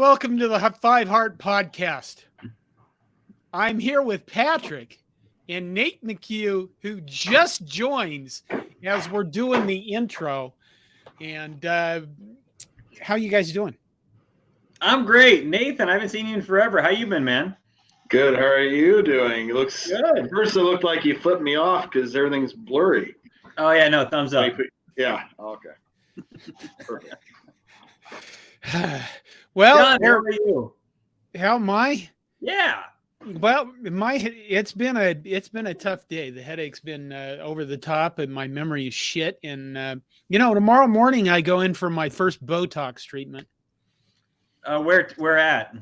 welcome to the Five Heart Podcast. I'm here with Patrick and Nate McHugh, who just joins as we're doing the intro. And how you guys doing? I'm great, Nathan. I haven't seen you in forever. How you been, man? Good. How are you doing? It looks good. At first it looked like you flipped me off because everything's blurry. Oh yeah, no, thumbs up. Yeah. Okay. Perfect. Well, John, how are you? How am I? Yeah. Well, it's been a tough day. The headache's been over the top, and my memory is shit. And tomorrow morning I go in for my first Botox treatment. Where at?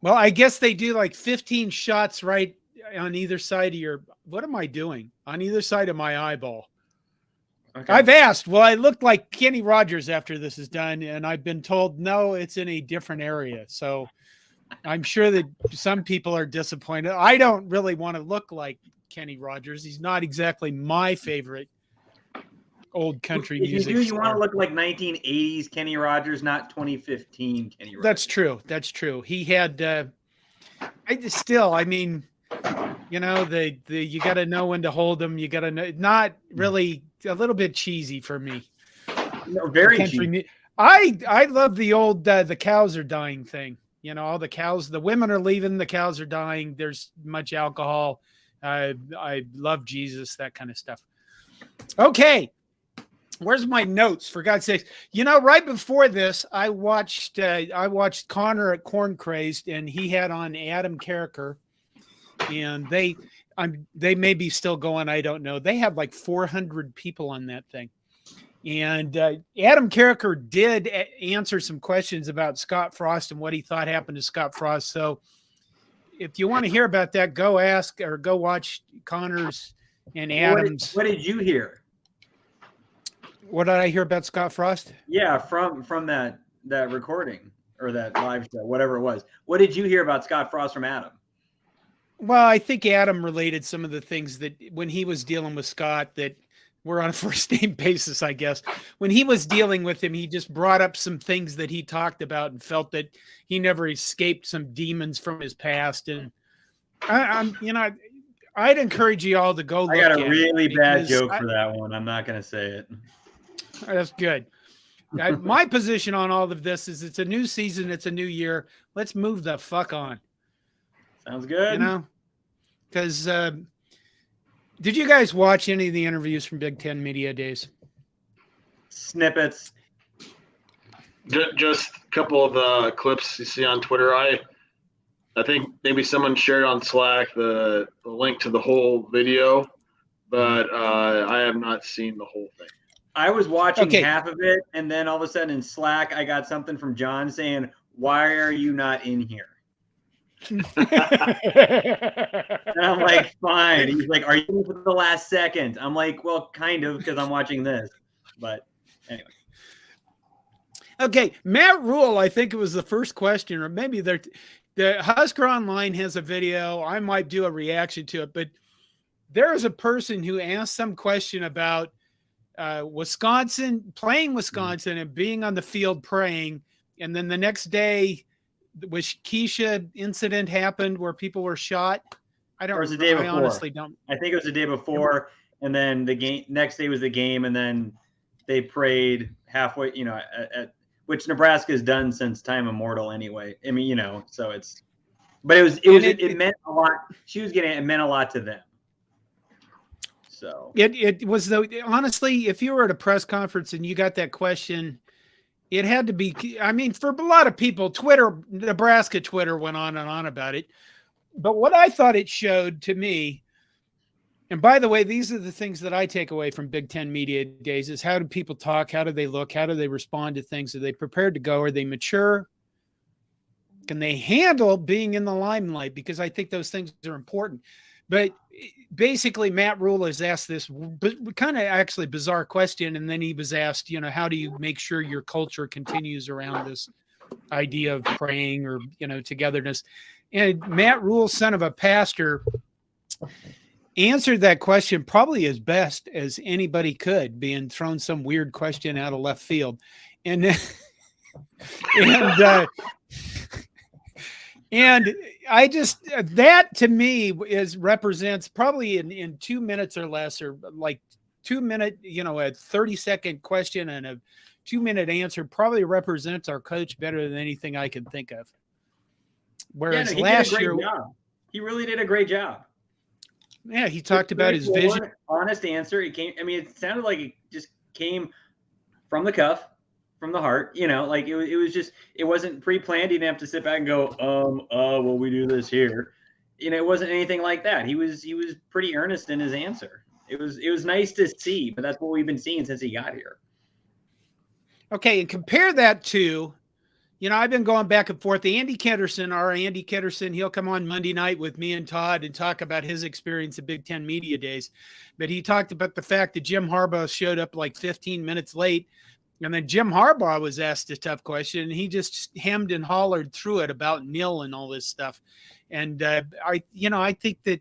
Well, I guess they do like 15 shots right on either side of your. What am I doing? On either side of my eyeball. Okay. I've asked. Well, I look like Kenny Rogers after this is done, and I've been told no, it's in a different area. So I'm sure that some people are disappointed. I don't really want to look like Kenny Rogers. He's not exactly my favorite old country music. You want to look like 1980s Kenny Rogers, not 2015 Kenny Rogers. That's true. That's true. He had. You got to know when to hold them. You got to know. Not really. A little bit cheesy for me. No, very cheesy. I love the old the cows are dying thing. You know, all the cows, the women are leaving, the cows are dying. There's much alcohol. I love Jesus, that kind of stuff. Okay. Where's my notes, for God's sakes? You know, right before this, I watched Connor at Corn Crazed, and he had on Adam Carricker, and they may be still going. I don't know. They have like 400 people on that thing. And Adam Carricker did answer some questions about Scott Frost and what he thought happened to Scott Frost. So if you want to hear about that, go ask or go watch Connor's and Adam's. What did you hear? What did I hear about Scott Frost? Yeah, from that recording or that live show, whatever it was. What did you hear about Scott Frost from Adam? Well, I think Adam related some of the things that when he was dealing with Scott that were on a first name basis, I guess. When he was dealing with him, he just brought up some things that he talked about and felt that he never escaped some demons from his past. And I'd encourage you all to go look at it. I got a really bad joke for that one. I'm not going to say it. That's good. My position on all of this is it's a new season. It's a new year. Let's move the fuck on. Sounds good. You know, because did you guys watch any of the interviews from Big Ten Media Days? Snippets. Just a couple of clips you see on Twitter. I think maybe someone shared on Slack the link to the whole video, but I have not seen the whole thing. I was watching half of it, and then all of a sudden in Slack, I got something from John saying, "Why are you not in here?" And I'm like, fine. He's like, are you for the last second? I'm like, well, kind of, because I'm watching this. But anyway. Okay, Matt Rule, I think it was the first question, or maybe the Husker Online has a video. I might do a reaction to it, but there is a person who asked some question about Wisconsin, playing Wisconsin and being on the field praying, and then the next day, was Keisha incident happened where people were shot? I don't. Or was the day before? I honestly don't. I think it was the day before, and then the game. Next day was the game, and then they prayed halfway. You know, at which Nebraska has done since time immemorial. Anyway, I mean, you know, so it's. But it meant a lot. She was getting it meant a lot to them. So it was though. Honestly, if you were at a press conference and you got that question. It had to be, I mean, for a lot of people, Nebraska Twitter went on and on about it. But what I thought it showed to me, and by the way, these are the things that I take away from Big Ten Media Days, is how do people talk? How do they look? How do they respond to things? Are they prepared to go? Are they mature? Can they handle being in the limelight? Because I think those things are important. But basically, Matt Rule has asked this kind of actually bizarre question. And then he was asked, you know, how do you make sure your culture continues around this idea of praying or, you know, togetherness? And Matt Rule, son of a pastor, answered that question probably as best as anybody could, being thrown some weird question out of left field. And And I just that to me represents probably in 2 minutes or less, or like 2 minute, a 30-second question and a 2-minute answer probably represents our coach better than anything I can think of. Whereas last year, he really did a great job. Yeah, he talked about his vision. Honest answer. It sounded like it just came from the cuff, from the heart. It wasn't pre-planned. He didn't have to sit back and go, well, we do this here. It wasn't anything like that. He was pretty earnest in his answer. It was nice to see, but that's what we've been seeing since he got here. Okay, and compare that to, I've been going back and forth. Andy Ketterson, he'll come on Monday night with me and Todd and talk about his experience at Big Ten Media Days. But he talked about the fact that Jim Harbaugh showed up like 15 minutes late. And then Jim Harbaugh was asked a tough question, and he just hemmed and hollered through it about nil and all this stuff. And I think that,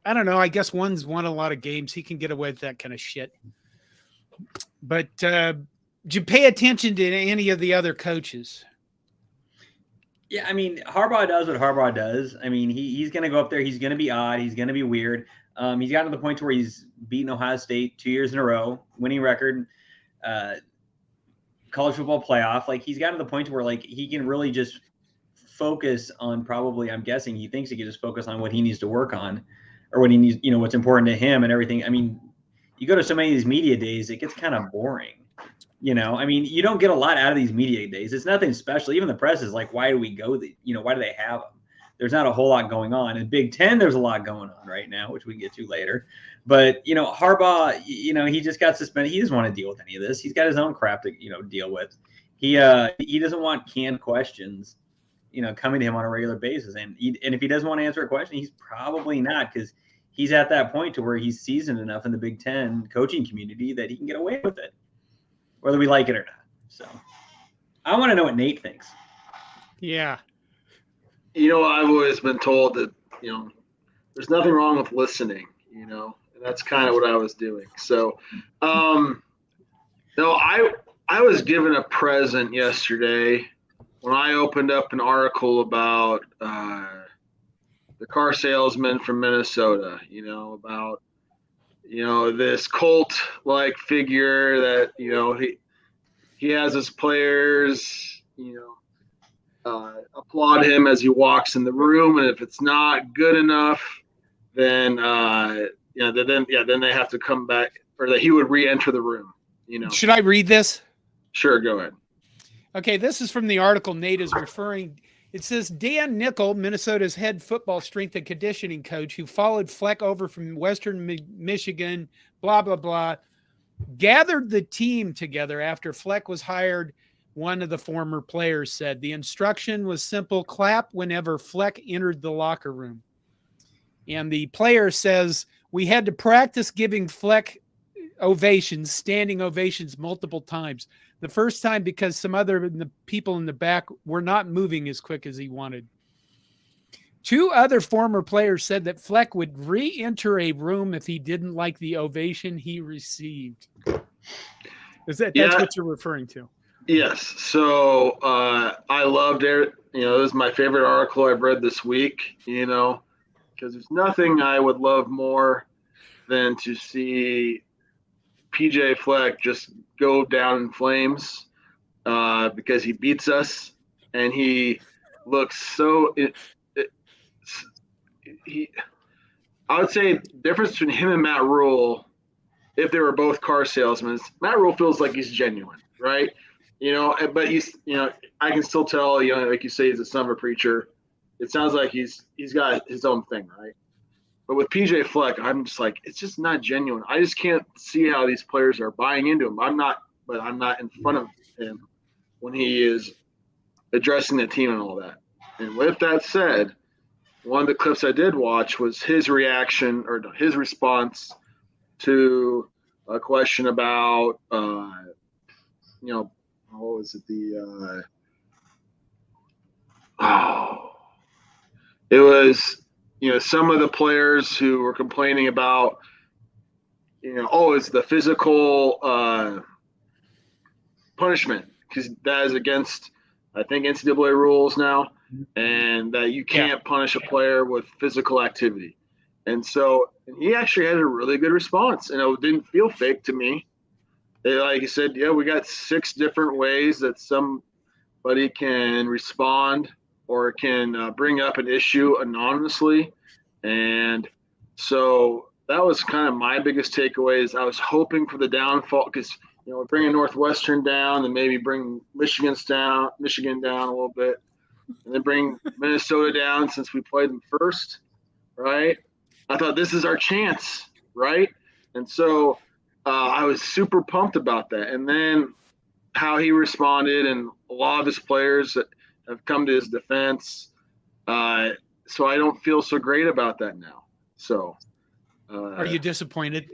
I don't know, I guess one's won a lot of games. He can get away with that kind of shit. But did you pay attention to any of the other coaches? Yeah, Harbaugh does what Harbaugh does. He's going to go up there. He's going to be odd. He's going to be weird. He's gotten to the point where he's beaten Ohio State 2 years in a row, winning record, college football playoff. Like, he's gotten to the point where, like, he can really just focus on probably, I'm guessing he thinks he can just focus on what he needs to work on, or what he needs, what's important to him and everything. You go to so many of these media days, it gets kind of boring. You don't get a lot out of these media days. It's nothing special. Even the press is like, why do we go? Why do they have them? There's not a whole lot going on. In Big Ten, there's a lot going on right now, which we can get to later. But, Harbaugh, he just got suspended. He doesn't want to deal with any of this. He's got his own crap to, deal with. He doesn't want canned questions, coming to him on a regular basis. And if he doesn't want to answer a question, he's probably not, because he's at that point to where he's seasoned enough in the Big Ten coaching community that he can get away with it, whether we like it or not. So I want to know what Nate thinks. Yeah. I've always been told that, there's nothing wrong with listening, and that's kind of what I was doing. So, no, I was given a present yesterday when I opened up an article about the car salesman from Minnesota, about, this cult-like figure that, he has his players, applaud him as he walks in the room, and if it's not good enough, then then they have to come back, or that he would re-enter the room. Should I read this? Sure, go ahead. Okay, this is from the article Nate is referring. It says Dan Nickel, Minnesota's head football strength and conditioning coach, who followed Fleck over from Western Michigan, blah blah blah, gathered the team together after Fleck was hired. One of the former players said the instruction was simple: clap whenever Fleck entered the locker room. And the player says, we had to practice giving Fleck ovations, standing ovations, multiple times. The first time because some other people in the back were not moving as quick as he wanted. Two other former players said that Fleck would re-enter a room if he didn't like the ovation he received. That's what you're referring to? Yes. So I loved it. It was my favorite article I've read this week, because there's nothing I would love more than to see PJ Fleck just go down in flames because he beats us, and he looks so I would say the difference between him and Matt Rule, if they were both car salesmen, Matt Rule feels like he's genuine, right? But he's, I can still tell, like you say, he's a son of a preacher. It sounds like he's got his own thing, right? But with PJ Fleck, I'm just like, it's just not genuine. I just can't see how these players are buying into him. I'm not in front of him when he is addressing the team and all that. And with that said, one of the clips I did watch was his reaction, or his response to a question about, what was it? It was, some of the players who were complaining about, it's the physical punishment because that is against, I think, NCAA rules now, and that you can't punish a player with physical activity. And so he actually had a really good response, and it didn't feel fake to me. Like he said, we got 6 different ways that somebody can respond or can bring up an issue anonymously. And so that was kind of my biggest takeaway. Is I was hoping for the downfall, because we're bringing Northwestern down, and maybe bring Michigan down a little bit, and then bring Minnesota down since we played them first, right? I thought this is our chance, right? And so I was super pumped about that. And then how he responded, and a lot of his players that have come to his defense. So I don't feel so great about that now. So are you disappointed?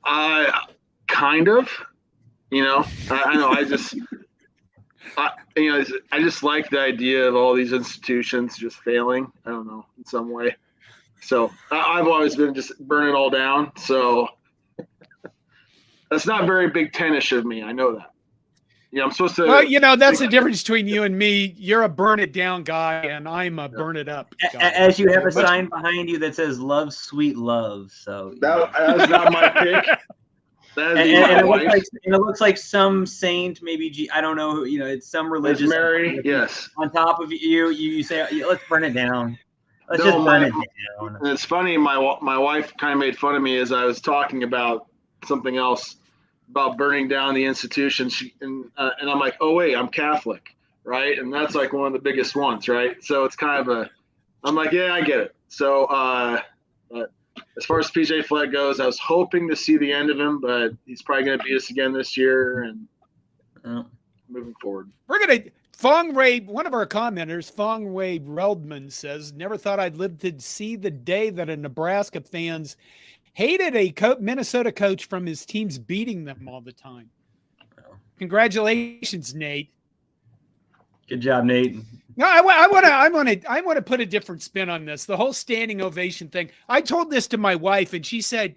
Kind of, I know. I just like the idea of all these institutions just failing. I don't know, in some way. So I've always been just burn it all down. So that's not very Big Ten-ish of me. I know that. I'm supposed to. Well, that's the difference between you and me. You're a burn it down guy, and I'm a burn it up guy. As you have a sign behind you that says "Love, Sweet Love." So that was not my pick. And it looks like some saint, maybe I don't know who. It's some religious. It's Mary, yes. On top of you, you say, "Let's burn it down." Let's just burn it down. And it's funny. My wife kind of made fun of me as I was talking about something else, about burning down the institution. And I'm like, oh wait, I'm Catholic, right? And that's like one of the biggest ones, right? So it's kind of I'm like, yeah, I get it. So but as far as PJ Fleck goes, I was hoping to see the end of him, but he's probably going to beat us again this year. And moving forward, we're going to Fong Ray. One of our commenters, Fong Ray Reldman, says, "Never thought I'd live to see the day that a Nebraska fans hated a Minnesota coach from his teams beating them all the time." Congratulations, Nate. Good job, Nate. No, I want to put a different spin on this. The whole standing ovation thing. I told this to my wife, and she said,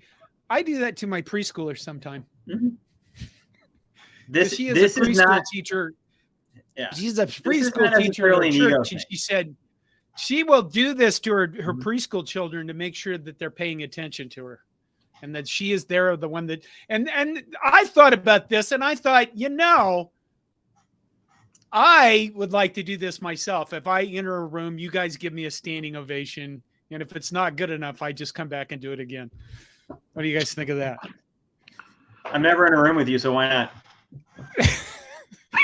"I do that to my preschooler sometime." Mm-hmm. She is a preschool teacher. Yeah, she's a preschool teacher at church, and she said she will do this to her preschool children to make sure that they're paying attention to her, and that she is there, the one that. And I thought about this, and I thought, I would like to do this myself. If I enter a room, you guys give me a standing ovation, and if it's not good enough, I just come back and do it again. What do you guys think of that? I'm never in a room with you, so why not?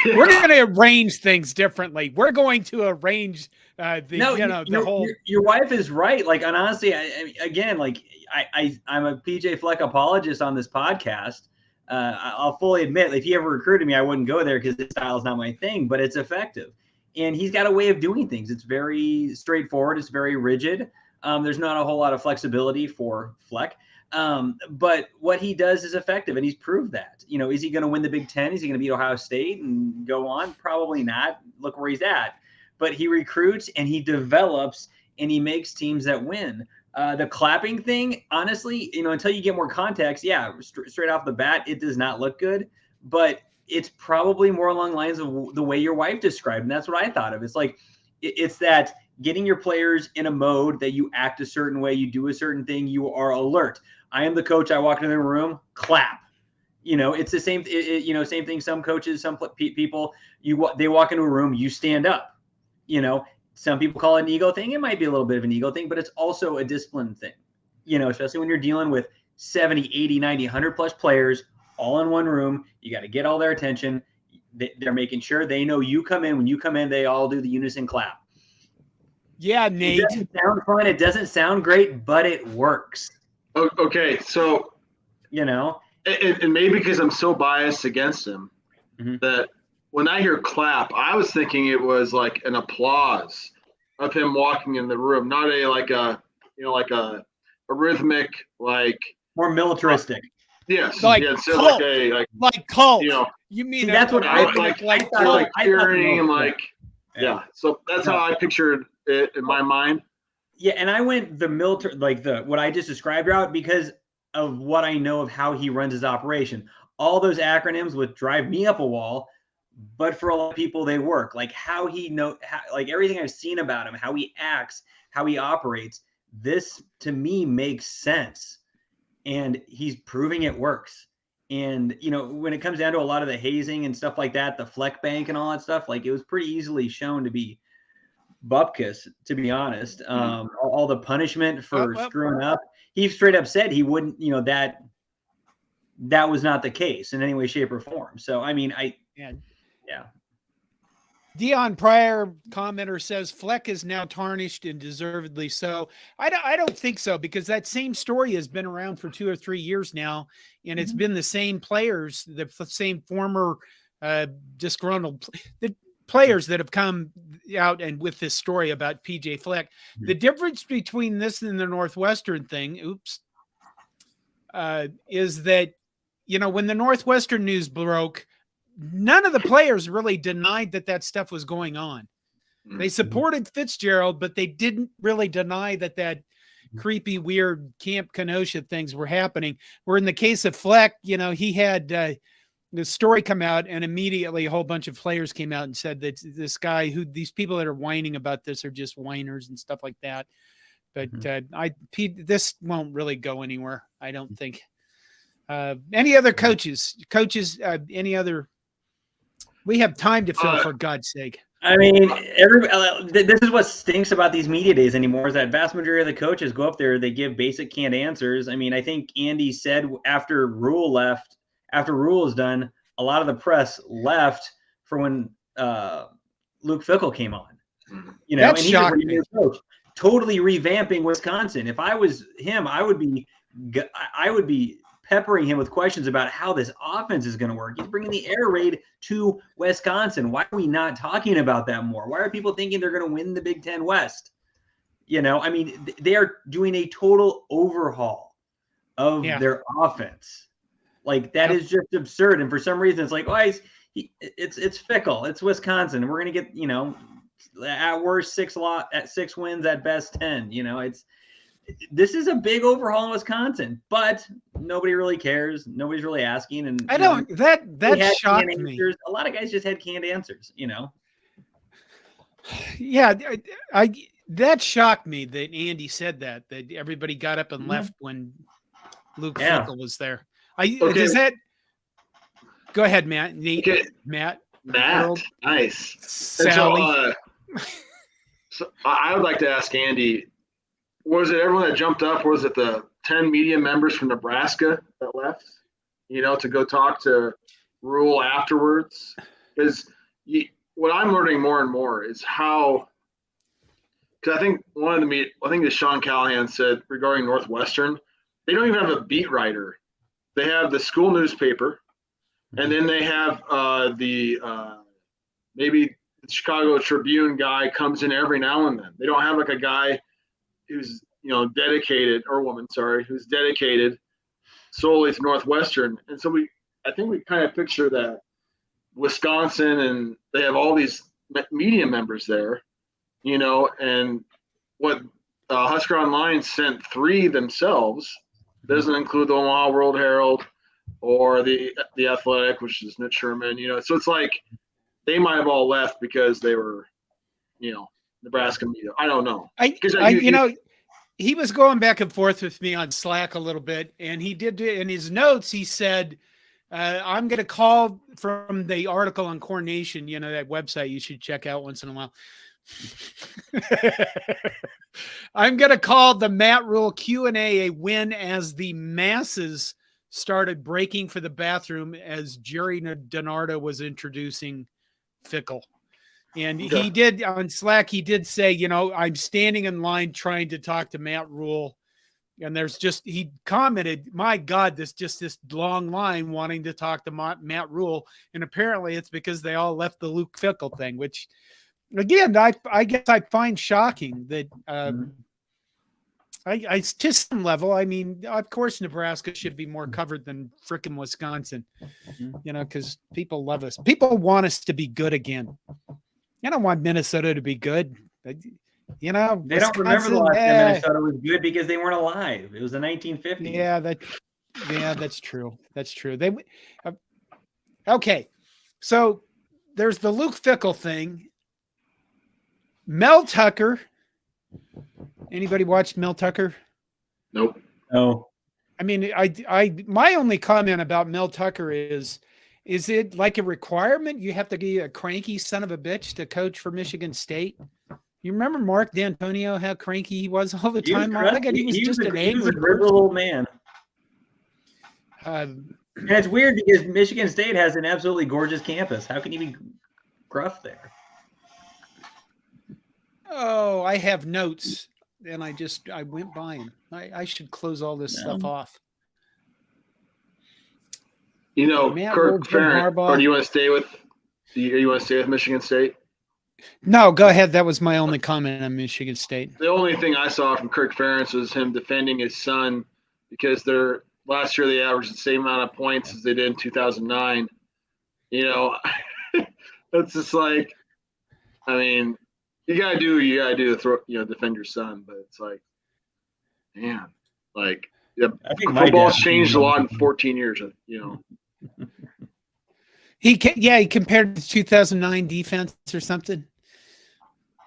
We're going to arrange things differently. We're going to arrange the whole. Your wife is right. Like, and honestly, I'm a PJ Fleck apologist on this podcast. I'll fully admit, if he ever recruited me, I wouldn't go there because his style is not my thing. But it's effective, and he's got a way of doing things. It's very straightforward. It's very rigid. There's not a whole lot of flexibility for Fleck. But what he does is effective, and he's proved that. Is he going to win the Big Ten? Is he going to beat Ohio State and go on? Probably not. Look where he's at. But he recruits, and he develops, and he makes teams that win. The clapping thing, honestly, until you get more context, straight off the bat, it does not look good. But it's probably more along the lines of the way your wife described, and that's what I thought of. It's like it's that getting your players in a mode that you act a certain way, you do a certain thing, you are alert. I am the coach. I walk into the room, clap. It's the same. Same thing. Some coaches, some people, they walk into a room, you stand up. Some people call it an ego thing. It might be a little bit of an ego thing, but it's also a discipline thing. Especially when you're dealing with 70, 80, 90, 100 plus players all in one room. You got to get all their attention. They're making sure they know you come in. When you come in, they all do the unison clap. Yeah, Nate. It doesn't sound fun. It doesn't sound great, but it works. Okay, so and maybe because I'm so biased against him, that when I hear clap, I was thinking it was like an applause of him walking in the room, not a rhythmic, like more militaristic. Yes, like cult. Like cult. You mean that's what I like cheering and like So that's how I pictured it in my mind. Yeah, and I went the military, what I just described route because of what I know of how he runs his operation. all those acronyms would drive me up a wall, but for a lot of people, they work. Like like everything I've seen about him, how he acts, how he operates, this to me makes sense. And he's proving it works. And, when it comes down to a lot of the hazing and stuff like that, the Fleck Bank and all that stuff, like it was pretty easily shown to be bupkis, to be honest. All the punishment for screwing up, he straight up said he wouldn't, that was not the case in any way, shape, or form. So, I mean, yeah. Dion Pryor commenter says Fleck is now tarnished and deservedly so. I don't think so, because that same story has been around for 2 or 3 years now, and it's been the same players, the same former disgruntled the players that have come out and with this story about PJ Fleck. The difference between this and the Northwestern thing, is that when the Northwestern news broke, none of the players really denied that stuff was going on. They supported Fitzgerald, but they didn't really deny that creepy, weird Camp Kenosha things were happening. Where in the case of Fleck, he had the story come out, and immediately a whole bunch of players came out and said that these people that are whining about this are just whiners and stuff like that. But this won't really go anywhere, I don't think. Any other coaches, any other? We have time to fill, for God's sake. I mean, this is what stinks about these media days anymore, is that vast majority of the coaches go up there, they give basic canned answers. I mean, I think Andy said after Rule is done, a lot of the press left for when Luke Fickell came on. That and shocked me. Coach, totally revamping Wisconsin. If I was him, I would be peppering him with questions about how this offense is going to work. He's bringing the air raid to Wisconsin. Why are we not talking about that more? Why are people thinking they're going to win the Big Ten West? I mean, they are doing a total overhaul of their offense. Like, that is just absurd. And for some reason, it's like, it's Fickell. It's Wisconsin. We're going to get, at worst 6 wins, at best 10. This is a big overhaul in Wisconsin, but nobody really cares. Nobody's really asking. And that shocked me. A lot of guys just had canned answers, Yeah, that shocked me that Andy said that everybody got up and left when Luke Fickell was there. Does that? Go ahead, Matt. Matt. Harold. Nice. Sally. So I would like to ask Andy. Was it everyone that jumped up? Was it the 10 media members from Nebraska that left, to go talk to Rule afterwards? Because what I'm learning more and more is how, because I think that Sean Callahan said regarding Northwestern, they don't even have a beat writer. They have the school newspaper, and then they have maybe the Chicago Tribune guy comes in every now and then. They don't have like a guy who's dedicated, or woman, sorry, who's dedicated solely to Northwestern. And so I think we kind of picture that Wisconsin, and they have all these media members there, and what Husker Online sent 3 themselves, doesn't include the Omaha World Herald or the Athletic, which is Mitch Sherman, so it's like they might have all left because they were, Nebraska media. I don't know. He was going back and forth with me on Slack a little bit, and he did in his notes. He said, "I'm going to call from the article on Core Nation. That website you should check out once in a while. I'm going to call the Matt Rule Q&A a win as the masses started breaking for the bathroom as Jerry DiNardo was introducing Fickell." And he did on Slack, he did say, I'm standing in line trying to talk to Matt Rule. And he commented, my God, this long line wanting to talk to Matt Rule. And apparently it's because they all left the Luke Fickell thing, which again, I guess I find shocking that I to some level, I mean, of course, Nebraska should be more covered than frickin' Wisconsin, because people love us. People want us to be good again. I don't want Minnesota to be good. They don't remember the last time Minnesota was good because they weren't alive. It was the 1950s. Yeah, Yeah, that's true. That's true. Okay. So there's the Luke Fickell thing. Mel Tucker. Anybody watched Mel Tucker? Nope. No. I mean, my only comment about Mel Tucker is it like a requirement you have to be a cranky son of a bitch to coach for Michigan State? You remember Mark D'Antonio, how cranky he was all the time? He was just an angry little man. And And it's weird because Michigan State has an absolutely gorgeous campus. How can you be gruff there? Oh, I have notes, and I went by them. I should close all this stuff off. You know, Matt Kirk Ferentz, Harbaugh. or do you want to stay with? You want to stay with Michigan State? No, go ahead. That was my only comment on Michigan State. The only thing I saw from Kirk Ferentz was him defending his son because last year they averaged the same amount of points as they did in 2009. You know, it's just like, I mean, you gotta do what you gotta do to defend your son, but it's like, man, like football's changed a lot in 14 years. You know. He compared the 2009 defense or something.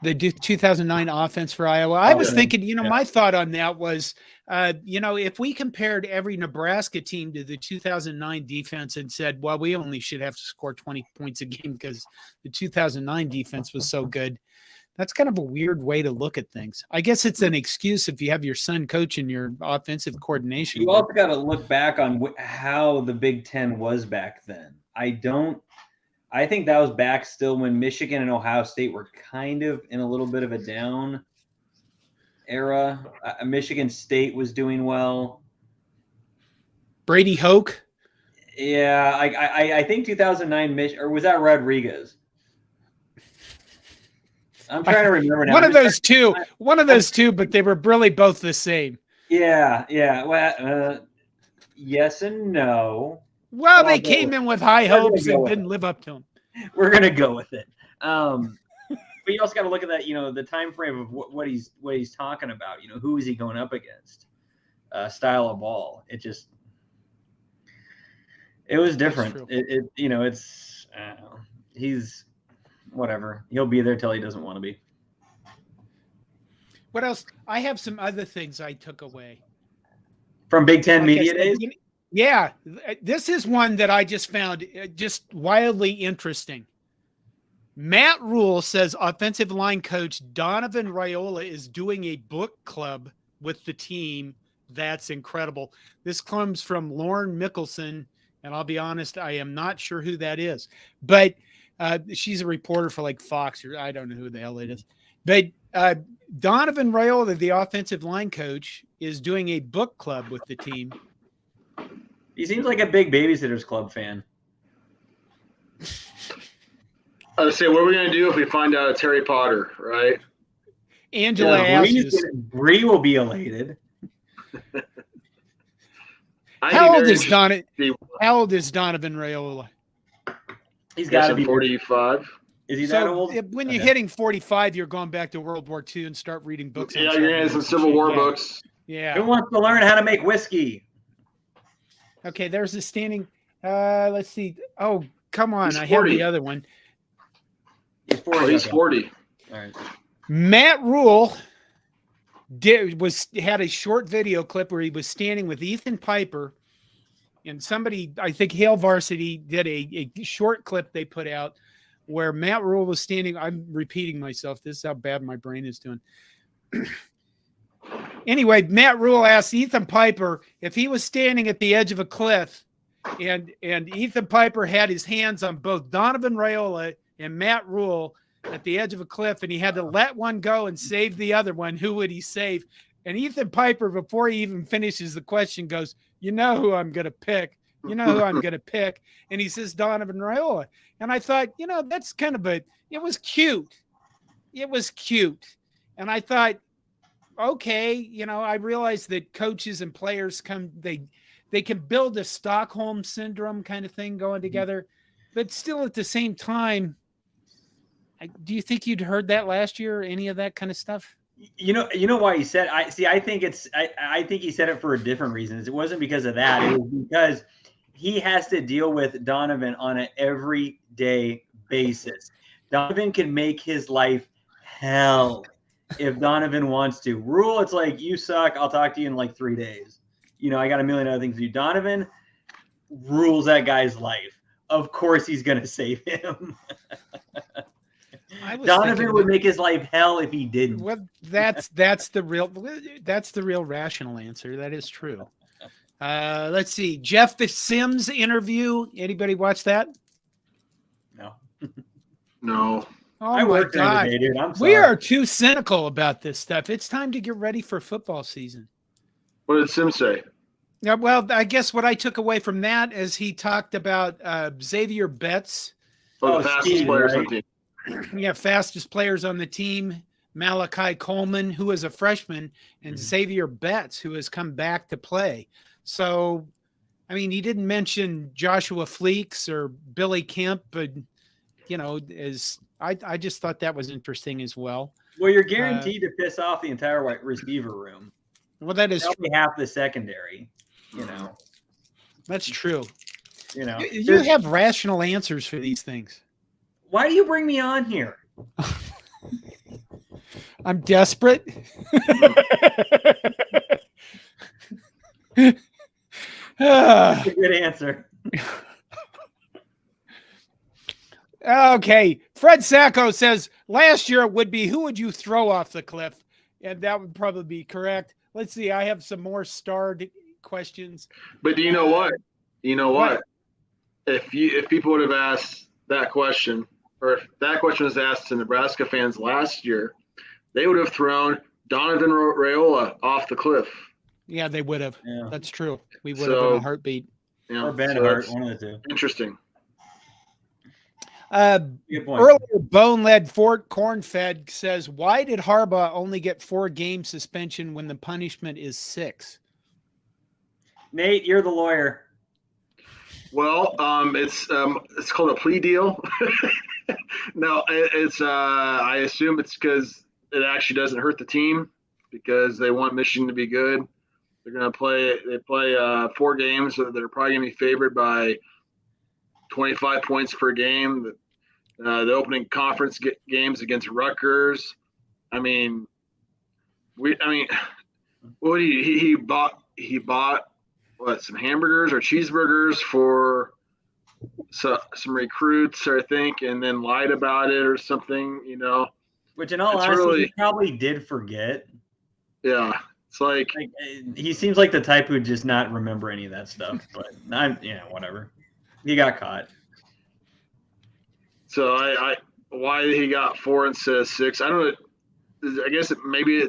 The 2009 offense for Iowa. I was thinking, my thought on that was, if we compared every Nebraska team to the 2009 defense and said, well, we only should have to score 20 points a game because the 2009 defense was so good. That's kind of a weird way to look at things. I guess it's an excuse if you have your son coaching your offensive coordination. You also got to look back on how the Big Ten was back then. I think that was back still when Michigan and Ohio State were kind of in a little bit of a down era. Michigan State was doing well. Brady Hoke? Yeah, I think 2009 or was that Rodriguez? I'm trying to remember now. One of those two, but they were really both the same. Yeah. Well, yes and no. Well, they came in with high hopes and didn't live up to them. We're gonna go with it. But you also got to look at that, the time frame of what he's talking about. Who is he going up against? Style of ball. It was different. He's whatever. He'll be there till he doesn't want to be. What else? I have some other things I took away from Big Ten media days. Yeah, this is one that I just found just wildly interesting. Matt Rule says offensive line coach Donovan Raiola is doing a book club with the team. That's incredible. This comes from Lauren Mickelson, and I'll be honest, I am not sure who that is. But she's a reporter for like Fox, or I don't know who the hell it is. But Donovan Raiola, the offensive line coach, is doing a book club with the team. He seems like a big Babysitters Club fan. I would say, what are we going to do if we find out it's Harry Potter, right? Angela asks. Bree will be elated. How old is Donovan Raiola? He's got to be 45. Is he that old? When you're hitting 45, you're going back to World War II and start reading books. Yeah, you're getting some Civil War books. Yeah. Who wants to learn how to make whiskey? Okay, there's a standing. Let's see. Oh, come on. I 40. have the other one. He's 40. Oh, he's 40. All right. Matt Rule had a short video clip where he was standing with Ethan Piper, and somebody, I think Hail Varsity, did a short clip they put out where Matt Rule was standing. I'm repeating myself. This is how bad my brain is doing. Anyway, Matt Rule asked Ethan Piper if he was standing at the edge of a cliff, and Ethan Piper had his hands on both Donovan Raiola and Matt Rule at the edge of a cliff, and he had to let one go and save the other one. Who would he save? And Ethan Piper, before he even finishes the question, goes, "You know who I'm going to pick. You know who I'm going to pick." And he says Donovan Raiola. And I thought, that's kind of it was cute. It was cute. And I thought, okay, I realize that coaches and players they can build a Stockholm syndrome kind of thing going together, but still at the same time, do you think you'd heard that last year or any of that kind of stuff? You know why he said I think he said it for a different reason. It wasn't because of that. It was because he has to deal with Donovan on an everyday basis. Donovan can make his life hell if Donovan wants to. Rule, it's like, you suck, I'll talk to you in like 3 days. I got a million other things to do. Donovan rules that guy's life. Of course he's going to save him. Donovan would make his life hell if he didn't. Well, that's the real rational answer. That is true. Let's see. Jeff the Sims interview. Anybody watch that? No. No. Oh my God. Day, dude. I'm sorry. We are too cynical about this stuff. It's time to get ready for football season. What did Sim say? Yeah, well, I guess what I took away from that is he talked about Xavier Betts. The fastest players on the team. Yeah, fastest players on the team. Malachi Coleman, who is a freshman, and Xavier Betts, who has come back to play. So, I mean, he didn't mention Joshua Fleeks or Billy Kemp, but, I just thought that was interesting as well. Well, you're guaranteed to piss off the entire wide receiver room. Well, that is true. Half the secondary, That's true. You have rational answers for these things. Why do you bring me on here? I'm desperate. That's a good answer. Okay. Fred Sacco says, last year it would be, who would you throw off the cliff? And that would probably be correct. Let's see. I have some more starred questions. But do you know what? What? If people would have asked that question, or if that question was asked to Nebraska fans last year, they would have thrown Donovan Raiola off the cliff. Yeah, they would have. Yeah. That's true. We would have in a heartbeat. Yeah, or Ben Hart, one of the two. Interesting. Good point. Earlier, Bone-Led Fort Cornfed says, why did Harbaugh only get 4-game suspension when the punishment is 6? Nate, you're the lawyer. Well, it's called a plea deal. No, it's I assume it's because it actually doesn't hurt the team because they want Michigan to be good. They're going to play 4 games, so they're probably going to be favored by 25 points per game. The opening conference games against Rutgers. I mean, what he bought what, some hamburgers or cheeseburgers for some recruits, I think, and then lied about it or something, Which, in all honesty, he probably did forget. Yeah, it's like he seems like the type who just not remember any of that stuff. But whatever. He got caught. So why he got 4 instead of 6? I don't know. I guess maybe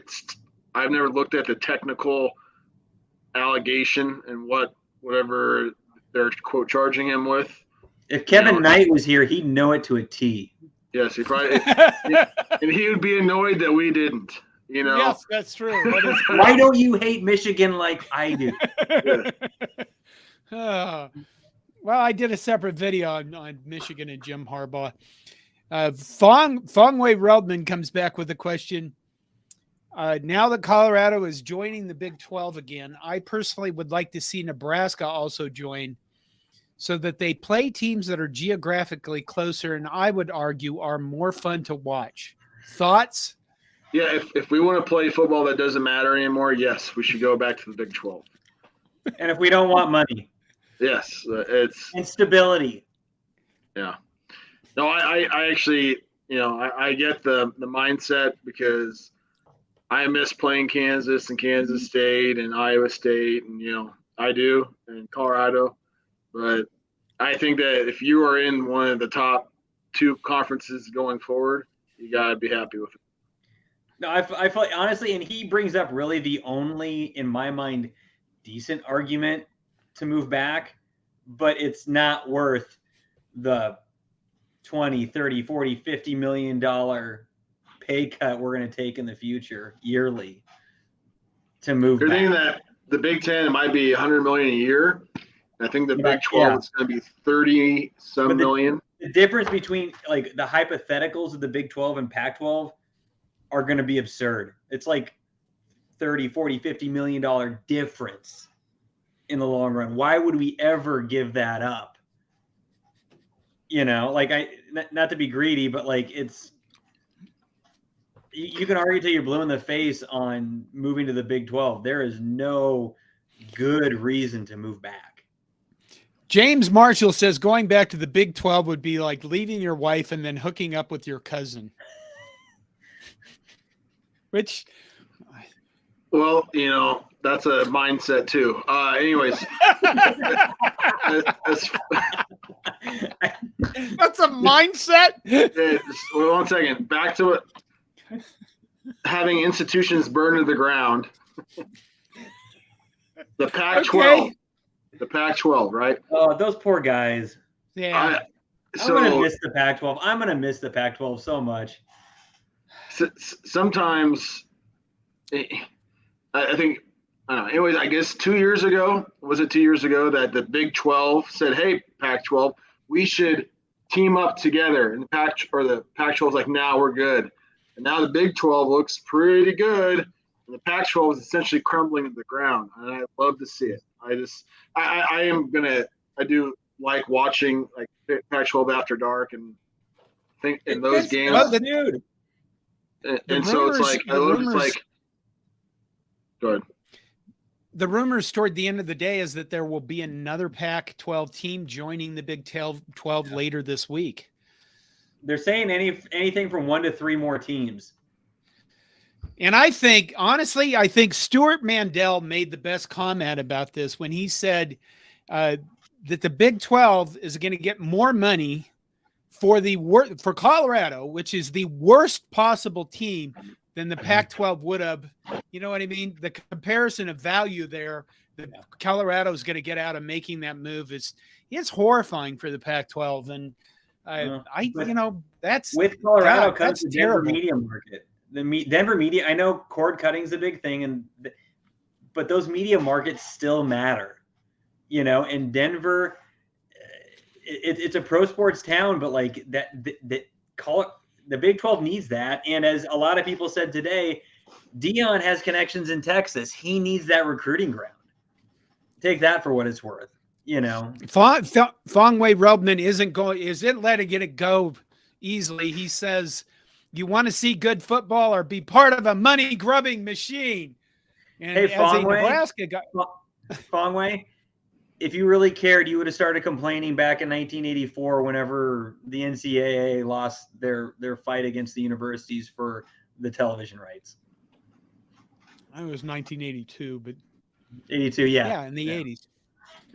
I've never looked at the technical allegation and whatever they're quote charging him with. If Kevin Knight was here, he'd know it to a T. Yes, he probably, and he would be annoyed that we didn't. Yes, that's true. Why don't you hate Michigan like I do? Well, I did a separate video on Michigan and Jim Harbaugh. Fongwei Reldman comes back with a question. Now that Colorado is joining the Big 12 again, I personally would like to see Nebraska also join so that they play teams that are geographically closer and I would argue are more fun to watch. Thoughts? Yeah, if we want to play football that doesn't matter anymore, yes, we should go back to the Big 12. And if we don't want money. Yes, it's and stability. Yeah. No, I actually, I get the mindset because I miss playing Kansas and Kansas State and Iowa State, and I do, and Colorado. But I think that if you are in one of the top 2 conferences going forward, you gotta be happy with it. No, I feel honestly, and he brings up really the only, in my mind, decent argument to move back, but it's not worth the 20, 30, 40, $50 million pay cut we're going to take in the future yearly to move You're back. thinking that the Big Ten might be $100 million a year. I think the Big 12 is going to be 30-some million. The difference between like the hypotheticals of the Big 12 and Pac 12 are going to be absurd. It's like 30, 40, $50 million difference in the long run. Why would we ever give that up? Like not to be greedy, but like you can argue till you're blue in the face on moving to the Big 12. There is no good reason to move back. James Marshall says going back to the Big 12 would be like leaving your wife and then hooking up with your cousin. Which, well, that's a mindset too. Anyways, that's a mindset. Well, 1 second. Back to it. Having institutions burned to the ground. The Pac-12. Okay. The Pac-12, right? Oh, those poor guys. Yeah. I'm going to miss the Pac-12. I'm going to miss the Pac-12 so much. Sometimes, I think, I don't know. Anyways, I guess 2 years ago, was it 2 years ago that the Big 12 said, hey, Pac-12, we should team up together. And the Pac-12 is like, now we're good. And now the Big 12 looks pretty good. And the Pac-12 is essentially crumbling to the ground. And I love to see it. I do like watching like Pac-12 After Dark and think in those games. Well, dude. And so it's like, I love it's like, go ahead. The rumors toward the end of the day is that there will be another Pac-12 team joining the Big 12 later this week. They're saying anything from 1 to 3 more teams. And I think Stuart Mandel made the best comment about this when he said that the Big 12 is going to get more money for Colorado, which is the worst possible team, than the Pac-12 would have. You know what I mean? The comparison of value there that Colorado is going to get out of making that move is horrifying for the Pac-12. And that's with Colorado comes that's the terrible. Denver media market. The Denver media, I know cord cutting is a big thing, but those media markets still matter, and Denver, it's a pro sports town, but like that call it, the Big 12 needs that. And as a lot of people said today, Dion has connections in Texas. He needs that recruiting ground. Take that for what it's worth. Fongwei Robman isn't letting it go easily. He says, you want to see good football or be part of a money grubbing machine. And hey, as a Nebraska guy, Fongwei, if you really cared, you would have started complaining back in 1984 whenever the NCAA lost their fight against the universities for the television rights. It was 1982, but 82, yeah. Yeah, in the 80s.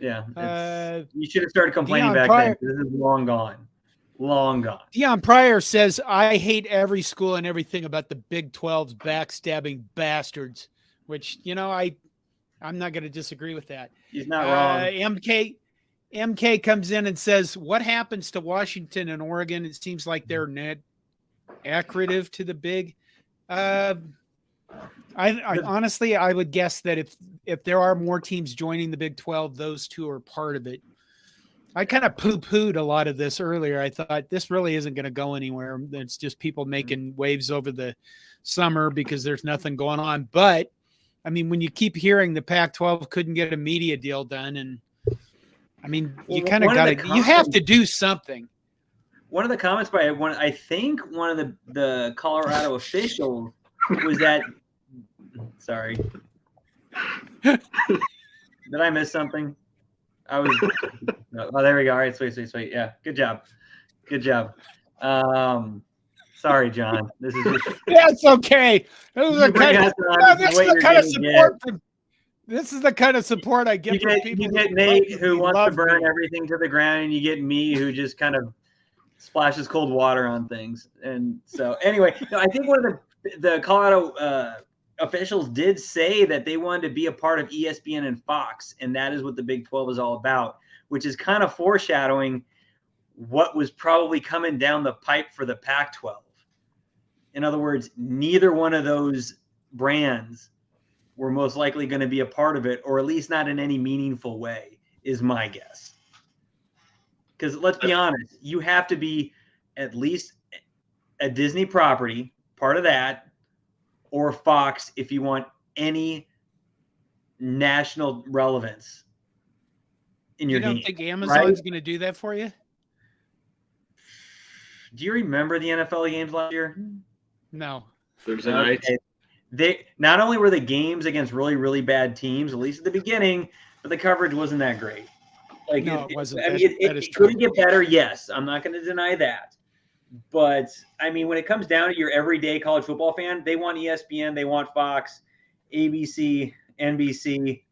Yeah. You should have started complaining back then. This is long gone. Long gone. Dion Pryor says, I hate every school and everything about the Big 12's backstabbing bastards, which, I'm not going to disagree with that. He's not wrong. MK comes in and says, what happens to Washington and Oregon? It seems like they're net accretive to the Big. I honestly, I would guess that if there are more teams joining the Big 12, those two are part of it. I kind of poo-pooed a lot of this earlier. I thought this really isn't going to go anywhere. It's just people making waves over the summer because there's nothing going on. But I mean, when you keep hearing the Pac-12 couldn't get a media deal done, and I mean, you kind of got to, you have to do something. One of the comments by I think one of the Colorado officials was that, sorry, did I miss something? Oh, there we go. All right, sweet. Yeah, good job. Sorry, John. This is just that's okay. This is the kind of support I get from people. You get Nate, who wants to burn everything to the ground, and you get me, who just kind of splashes cold water on things. And so, anyway, I think one of the Colorado officials did say that they wanted to be a part of ESPN and Fox, and that is what the Big 12 is all about, which is kind of foreshadowing what was probably coming down the pipe for the Pac-12. In other words, neither one of those brands were most likely going to be a part of it, or at least not in any meaningful way, is my guess. Because let's be honest, you have to be at least a Disney property, part of that, or Fox if you want any national relevance in your You don't game. think Amazon's right? going to do that for you? Do you remember the NFL games last year? No. Thursday night. They not only were the games against really, really bad teams, at least at the beginning, but the coverage wasn't that great. Like, No, it wasn't. I mean, That is it true. could get better. Yes, I'm not going to deny that. But I mean, when it comes down to your everyday college football fan, they want ESPN, they want Fox, ABC, NBC,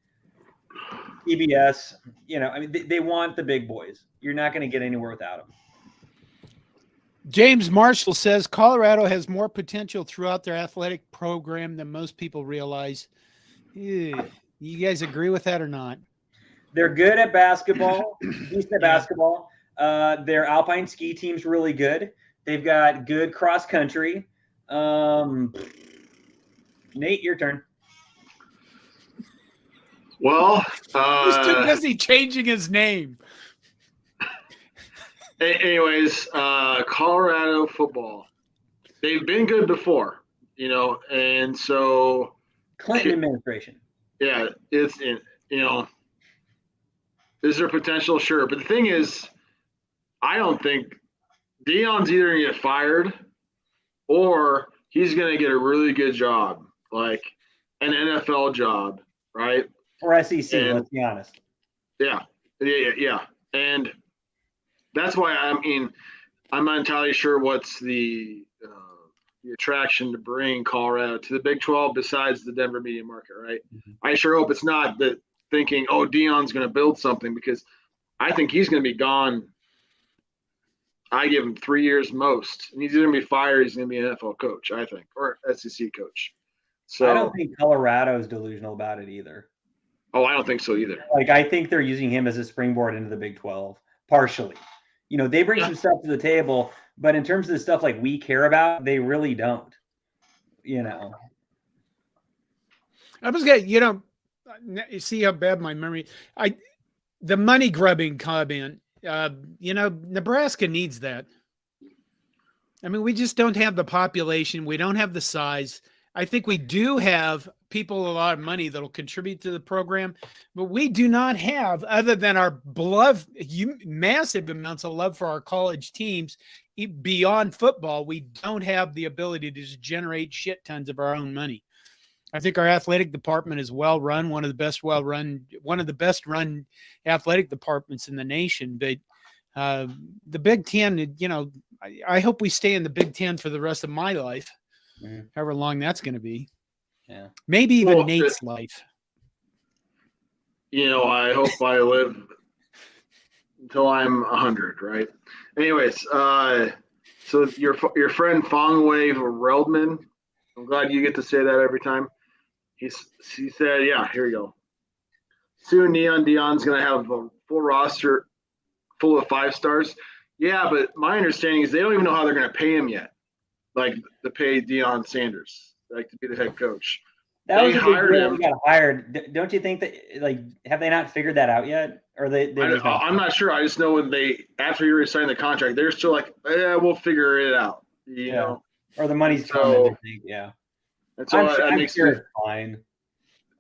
CBS. You know, I mean, they want the big boys. You're not going to get anywhere without them. James Marshall says Colorado has more potential throughout their athletic program than most people realize. You guys agree with that or not? They're good at basketball, decent at Yeah. basketball. Their alpine ski team's really good. They've got good cross country. Nate, your turn. Well, He's too busy changing his name. anyways, Colorado football. They've been good before, you know, and so Clinton administration. yeah, it's in, you know, is there potential? Sure, but the thing is, I don't think Deion's either gonna get fired or he's gonna get a really good job, like an NFL job, right? Or SEC, And- let's be honest. Yeah. And that's why I'm not entirely sure what's the attraction to bring Colorado to the Big 12 besides the Denver media market, right? Mm-hmm. I sure hope it's not that thinking, oh, Deion's going to build something, because I think he's going to be gone. I give him 3 years most, and he's going to be fired. He's going to be an NFL coach, I think, or SEC coach. So I don't think Colorado's delusional about it either. Oh, I don't think so either. Like, I think they're using him as a springboard into the Big 12, partially. You know, they bring some stuff to the table, but in terms of the stuff like we care about, they really don't. You know. I was going to, you know, you see how bad my memory. The money grubbing comment. You know, Nebraska needs that. I mean, we just don't have the population. We don't have the size. I think we do have people with a lot of money that'll contribute to the program, but we do not have, other than our massive amounts of love for our college teams beyond football, we don't have the ability to just generate shit tons of our own money. I think our athletic department is well run, one of the best run athletic departments in the nation. But the Big Ten, you know, I hope we stay in the Big Ten for the rest of my life, however long that's going to be. Yeah, maybe even Nate's life. You know, I hope I live until I'm 100, right? Anyways, so your friend Fongwei Reldman, I'm glad you get to say that every time. He said, yeah, here we go. Soon Deion's going to have a full roster full of 5 stars. Yeah, but my understanding is they don't even know how they're going to pay him yet, like to pay Deion Sanders, like to be the head coach. That was a big deal. He got hired. Don't you think that, like, have they not figured that out yet? Or I'm not sure. I just know when after you signed the contract, they're still like, yeah, we'll figure it out. You know, or the money's coming. I think, yeah. And so I'm sure it's fine.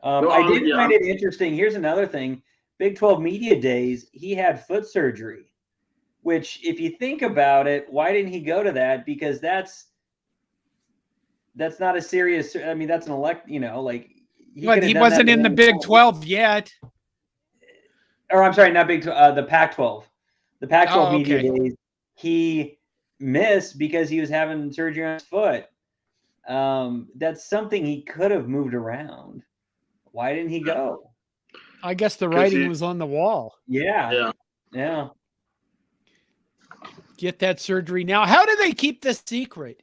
I did find it interesting. Here's another thing. Big 12 Media Days, he had foot surgery, which, if you think about it, why didn't he go to that? Because that's not a serious. I mean, that's an you know, like he wasn't in the Big 12 yet. Or I'm sorry, not Big 12. The Pac-12, the Pac-12 Media Days, he missed because he was having surgery on his foot. That's something he could have moved around. Why didn't he go? I guess the writing was on the wall. Yeah. Get that surgery now. How do they keep this secret?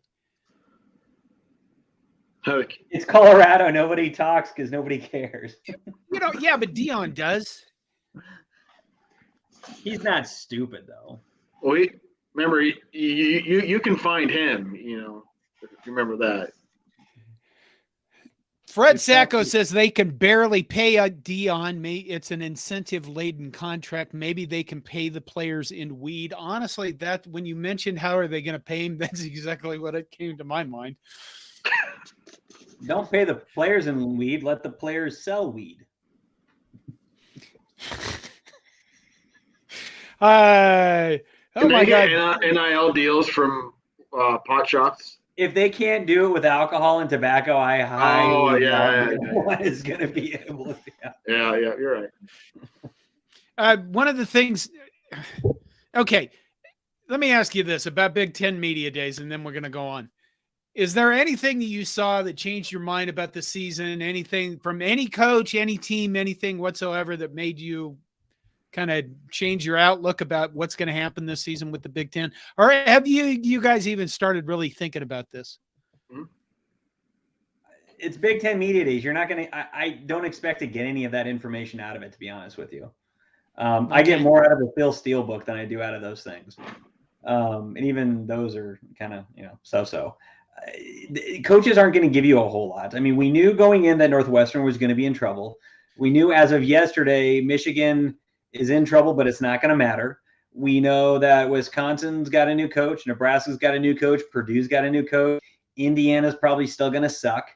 It's Colorado. Nobody talks because nobody cares. You know, yeah, but Deion does. He's not stupid, though. Well, remember, you can find him, you know, if you remember that. Fred Sacco says they can barely pay a Deion. It's an incentive-laden contract. Maybe they can pay the players in weed. Honestly, that when you mentioned how are they going to pay him, that's exactly what it came to my mind. Don't pay the players in weed. Let the players sell weed. Oh my God. NIL deals from pot shops. If they can't do it with alcohol and tobacco, I highly doubt one is going to be able to. Yeah, you're right. One of the things. Okay, let me ask you this about Big Ten Media Days, and then we're going to go on. Is there anything that you saw that changed your mind about the season? Anything from any coach, any team, anything whatsoever that made you kind of change your outlook about what's going to happen this season with the Big Ten? Or have you guys even started really thinking about this? It's Big Ten Media Days. You're not going to, I don't expect to get any of that information out of it, to be honest with you. I get more out of the Phil Steele book than I do out of those things. And even those are kind of, so-so. Coaches aren't going to give you a whole lot. I mean, we knew going in that Northwestern was going to be in trouble. We knew as of yesterday, Michigan is in trouble, but it's not going to matter. We know that Wisconsin's got a new coach, Nebraska's got a new coach, Purdue's got a new coach, Indiana's probably still going to suck.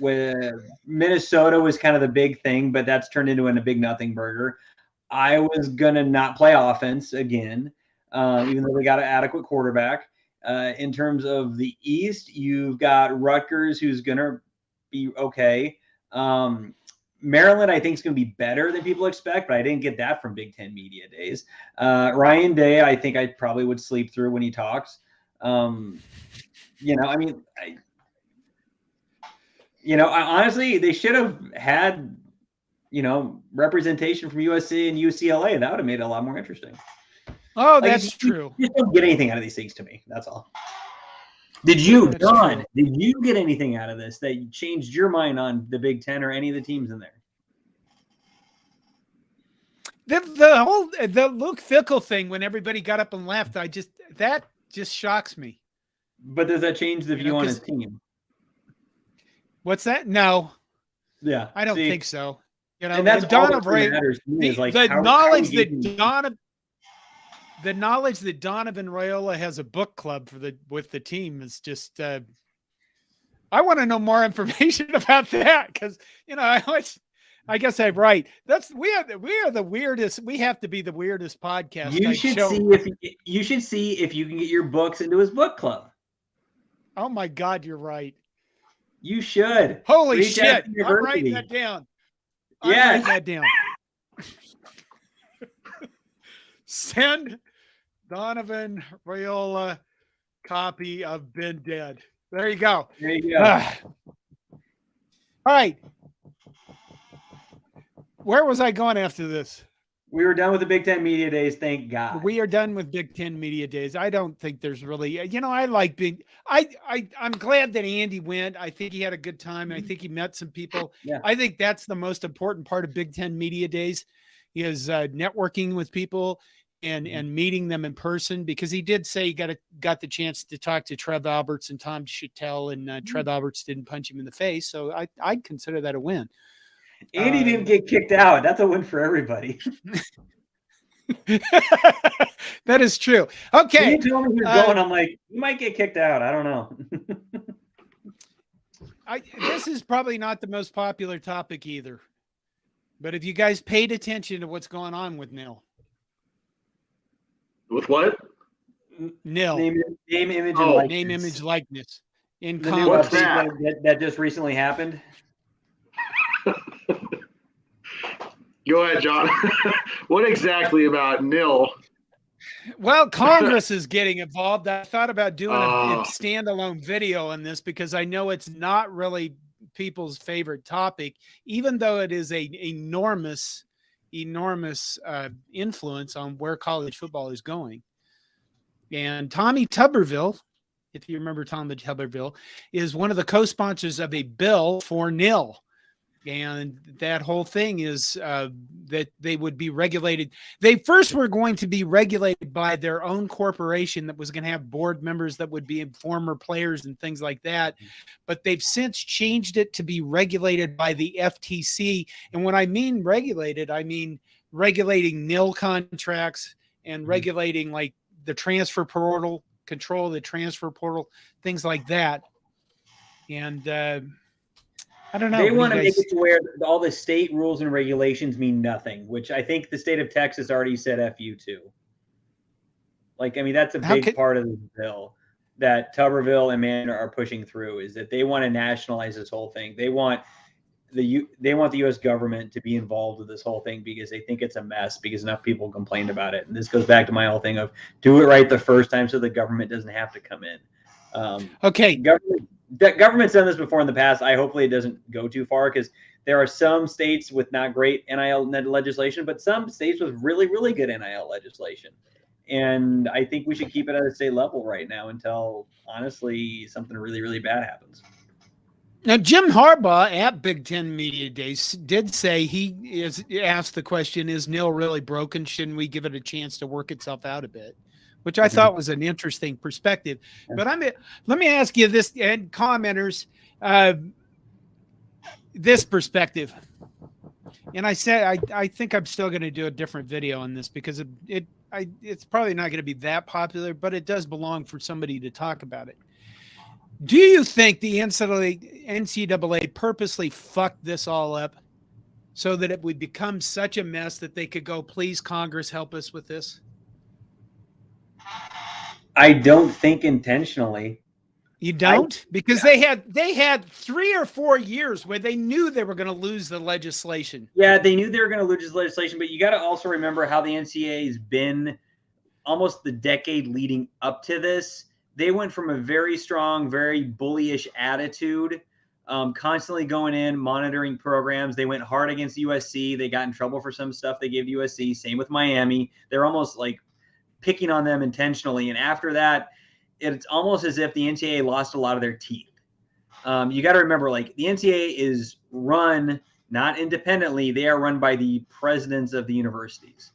With Minnesota was kind of the big thing, but that's turned into a big nothing burger. Iowa's going to not play offense again, even though they got an adequate quarterback. In terms of the East, you've got Rutgers, who's going to be okay. Maryland, I think, is going to be better than people expect, but I didn't get that from Big Ten Media Days. Ryan Day, I think I probably would sleep through when he talks. I honestly, they should have had, representation from USC and UCLA. That would have made it a lot more interesting. Oh, that's true. You just don't get anything out of these things to me. That's all. Did you, Don, did you get anything out of this that changed your mind on the Big Ten or any of the teams in there? The Luke Fickell thing when everybody got up and left, that just shocks me. But does that change the view on his team? What's that? No. Yeah. I don't think so. And that's all that matters to me is like the knowledge that Donovan Raiola has a book club with the team is just I want to know more information about that because I guess I'm right. We are the weirdest. We have to be the weirdest podcast. You should see if you can get your books into his book club. Oh my God, you're right. You should. Holy shit! I'm writing that down. Yes. I'm writing that down. Send Donovan Raiola copy of Been Dead. There you go. There you go. All right. Where was I going after this? We were done with the Big Ten Media Days. Thank God. We are done with Big Ten Media Days. I don't think there's really, I like I'm glad that Andy went. I think he had a good time. I think he met some people. Yeah. I think that's the most important part of Big Ten Media Days is networking with people and meeting them in person, because he did say he got the chance to talk to Trev Alberts and Tom Chattel, and Trev Alberts didn't punch him in the face. So I'd consider that a win. Andy didn't get kicked out. That's a win for everybody. That is true. Okay. He told me he was going. I'm like, you might get kicked out. I don't know. This is probably not the most popular topic either. But if you guys paid attention to what's going on with Nil. With what? Nil. Name, image, and likeness. Name, image, likeness. In the Congress. That just recently happened. Go ahead, John. What exactly about Nil? Well, Congress is getting involved. I thought about doing a standalone video on this because I know it's not really people's favorite topic, even though it is an enormous influence on where college football is going. And Tommy Tuberville, if you remember Tommy Tuberville, is one of the co-sponsors of a bill for Nil. And that whole thing is that they would be regulated. They first were going to be regulated by their own corporation that was going to have board members that would be former players and things like that. But they've since changed it to be regulated by the FTC. And when I mean regulated, I mean regulating nil contracts and regulating like the transfer portal, control of the transfer portal, things like that. And I don't know. They What want do to you make guys- it to where all the state rules and regulations mean nothing, which I think the state of Texas already said F you to. Like, I mean, that's a How big could- part of the bill that Tuberville and Mann are pushing through, is that they want to nationalize this whole thing. They want the U.S. government to be involved with this whole thing because they think it's a mess because enough people complained about it. And this goes back to my whole thing of do it right the first time so the government doesn't have to come in. Okay. Government's done this before in the past. Hopefully it doesn't go too far because there are some states with not great NIL legislation, but some states with really, really good NIL legislation. And I think we should keep it at a state level right now until, honestly, something really, really bad happens. Now, Jim Harbaugh at Big Ten Media Days did say he asked the question, is NIL really broken? Shouldn't we give it a chance to work itself out a bit? Which I thought was an interesting perspective. But let me ask you this, and commenters, this perspective. And I said, I think I'm still going to do a different video on this because it's probably not going to be that popular, but it does belong for somebody to talk about it. Do you think the NCAA purposely fucked this all up so that it would become such a mess that they could go, please, Congress, help us with this? I don't think intentionally. You don't? Because they had 3 or 4 years where they knew they were going to lose the legislation. Yeah, they knew they were going to lose legislation, but you got to also remember how the NCAA has been almost the decade leading up to this. They went from a very strong, very bullyish attitude, constantly going in, monitoring programs. They went hard against USC. They got in trouble for some stuff they gave USC. Same with Miami. They're almost like picking on them intentionally. And after that, it's almost as if the NCAA lost a lot of their teeth. You got to remember, like, the NCAA is run not independently. They are run by the presidents of the universities,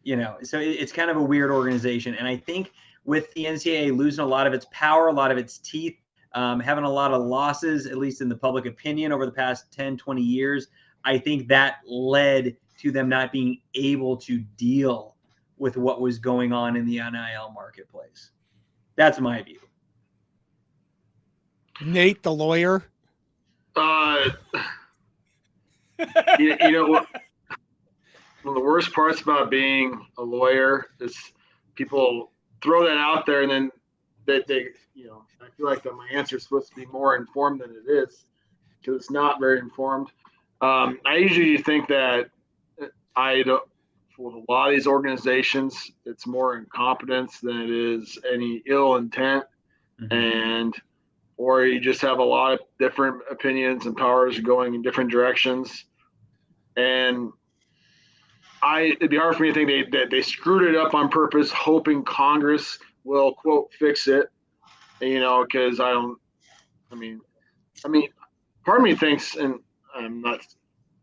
so it's kind of a weird organization. And I think with the NCAA losing a lot of its power, a lot of its teeth, having a lot of losses, at least in the public opinion over the past 10, 20 years, I think that led to them not being able to deal with what was going on in the NIL marketplace. That's my view. Nate, the lawyer. You know what? One of the worst parts about being a lawyer is people throw that out there, and then they I feel like that my answer is supposed to be more informed than it is because it's not very informed. I usually think that with a lot of these organizations, it's more incompetence than it is any ill intent, or you just have a lot of different opinions and powers going in different directions. And it'd be hard for me to think they screwed it up on purpose, hoping Congress will, quote, fix it. Because part of me thinks, and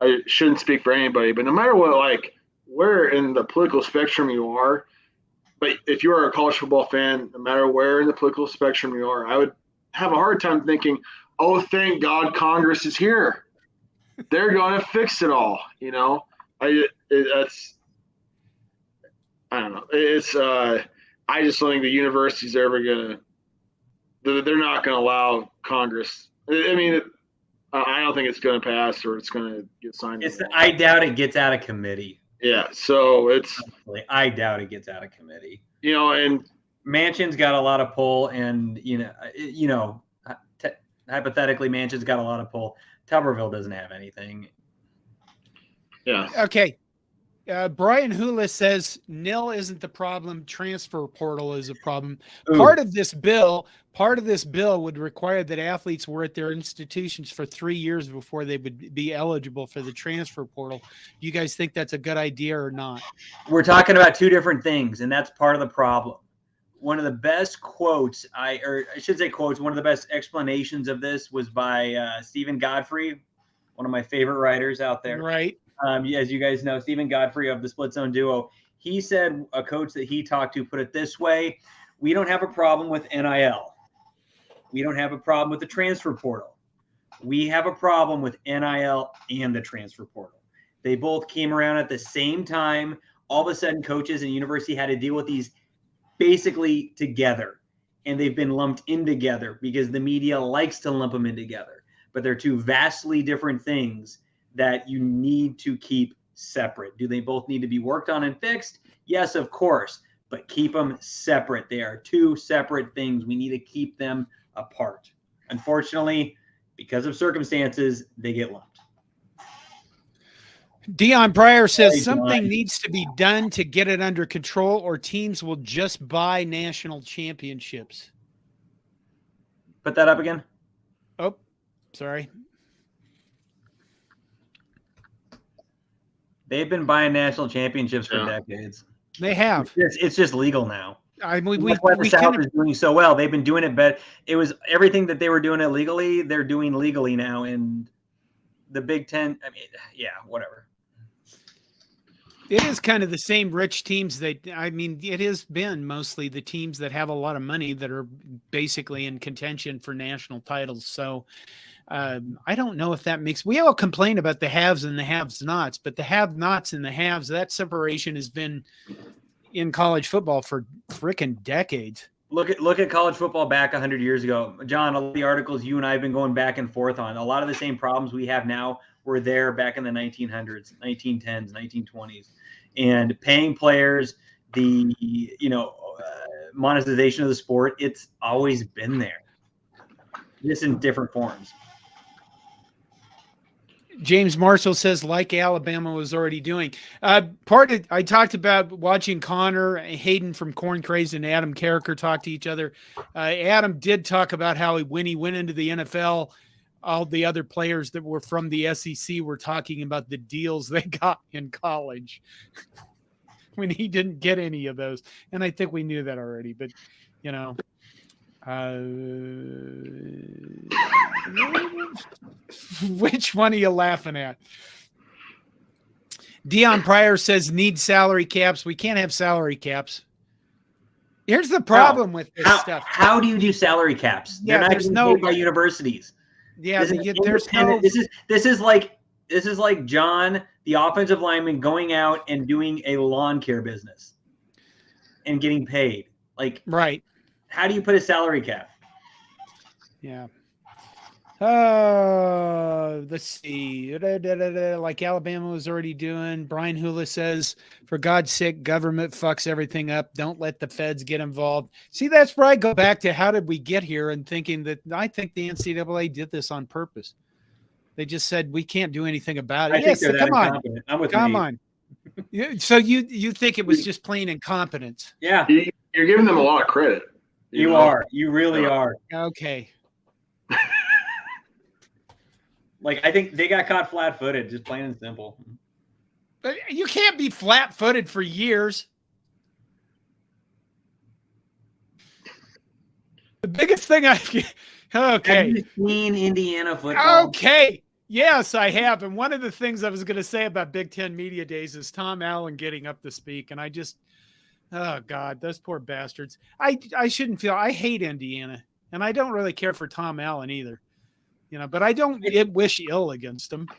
I shouldn't speak for anybody, but no matter what, like, where in the political spectrum you are, but if you are a college football fan, no matter where in the political spectrum you are, I would have a hard time thinking, oh, thank God Congress is here. They're going to fix it all. I don't know. I just don't think the university's ever going to, they're not going to allow Congress. I don't think it's going to pass or it's going to get signed. I doubt it gets out of committee. Yeah. So I doubt it gets out of committee. And Manchin's got a lot of pull, and hypothetically, Manchin's got a lot of pull. Tuberville doesn't have anything. Yeah. Okay. Brian Hula says NIL isn't the problem. Transfer portal is a problem. Ooh. Part of this bill would require that athletes were at their institutions for 3 years before they would be eligible for the transfer portal. Do you guys think that's a good idea or not? We're talking about two different things, and that's part of the problem. One of the best quotes, one of the best explanations of this was by Stephen Godfrey, one of my favorite writers out there. Right. As you guys know, Stephen Godfrey of the Split Zone Duo, he said, a coach that he talked to put it this way: we don't have a problem with NIL. We don't have a problem with the transfer portal. We have a problem with NIL and the transfer portal. They both came around at the same time. All of a sudden, coaches and university had to deal with these basically together. and they've been lumped in together because the media likes to lump them in together. But they're two vastly different things that you need to keep separate. Do they both need to be worked on and fixed? Yes, of course, but keep them separate. They are two separate things. We need to keep them apart. Unfortunately, because of circumstances, they get lumped. Dion Pryor says Sorry, something John. needs to be done to get it under control, or teams will just buy national championships. Put that up again. Oh, sorry. They've been buying national championships for decades. They have. It's just legal now. I mean, That's why the South is doing so well. They've been doing it, but it was everything that they were doing illegally, they're doing legally now. And the Big Ten, I mean, yeah, whatever. It is kind of the same rich teams I mean, it has been mostly the teams that have a lot of money that are basically in contention for national titles. So I don't know if that makes, we all complain about the haves and the have-nots, but the have-nots and the haves, that separation has been in college football for freaking decades. Look at college football back 100 years ago. John, all the articles you and I have been going back and forth on, a lot of the same problems we have now were there back in the 1900s, 1910s, 1920s. And paying players, the monetization of the sport, it's always been there, just in different forms. James Marshall says, like Alabama was already doing. I talked about watching Connor, Hayden from Corn Craze, and Adam Carricker talk to each other. Adam did talk about how when he went into the NFL, all the other players that were from the SEC were talking about the deals they got in college when he didn't get any of those. And I think we knew that already, but which one are you laughing at? Dion Pryor says need salary caps. We can't have salary caps. Here's the problem with this stuff. How do you do salary caps? Yeah, they're not getting paid by universities. Yeah, this is like John, the offensive lineman, going out and doing a lawn care business and getting paid. Like, right. How do you put a salary cap? Yeah. Let's see. Like Alabama was already doing. Brian Hula says, for God's sake, government fucks everything up. Don't let the feds get involved. See, that's where I go back to how did we get here and thinking that I think the NCAA did this on purpose. They just said, we can't do anything about it. Yes, come on. I'm with come on. So you think it was just plain incompetence? Yeah. You're giving them a lot of credit. You are. You really are. Okay. Like, I think they got caught flat-footed, just plain and simple. But you can't be flat-footed for years. The biggest thing okay. Have you seen Indiana football? Okay. Yes, I have. And one of the things I was going to say about Big Ten Media Days is Tom Allen getting up to speak. And I just, oh, God, those poor bastards. I shouldn't feel, I hate Indiana. And I don't really care for Tom Allen either. But I don't wish ill against him.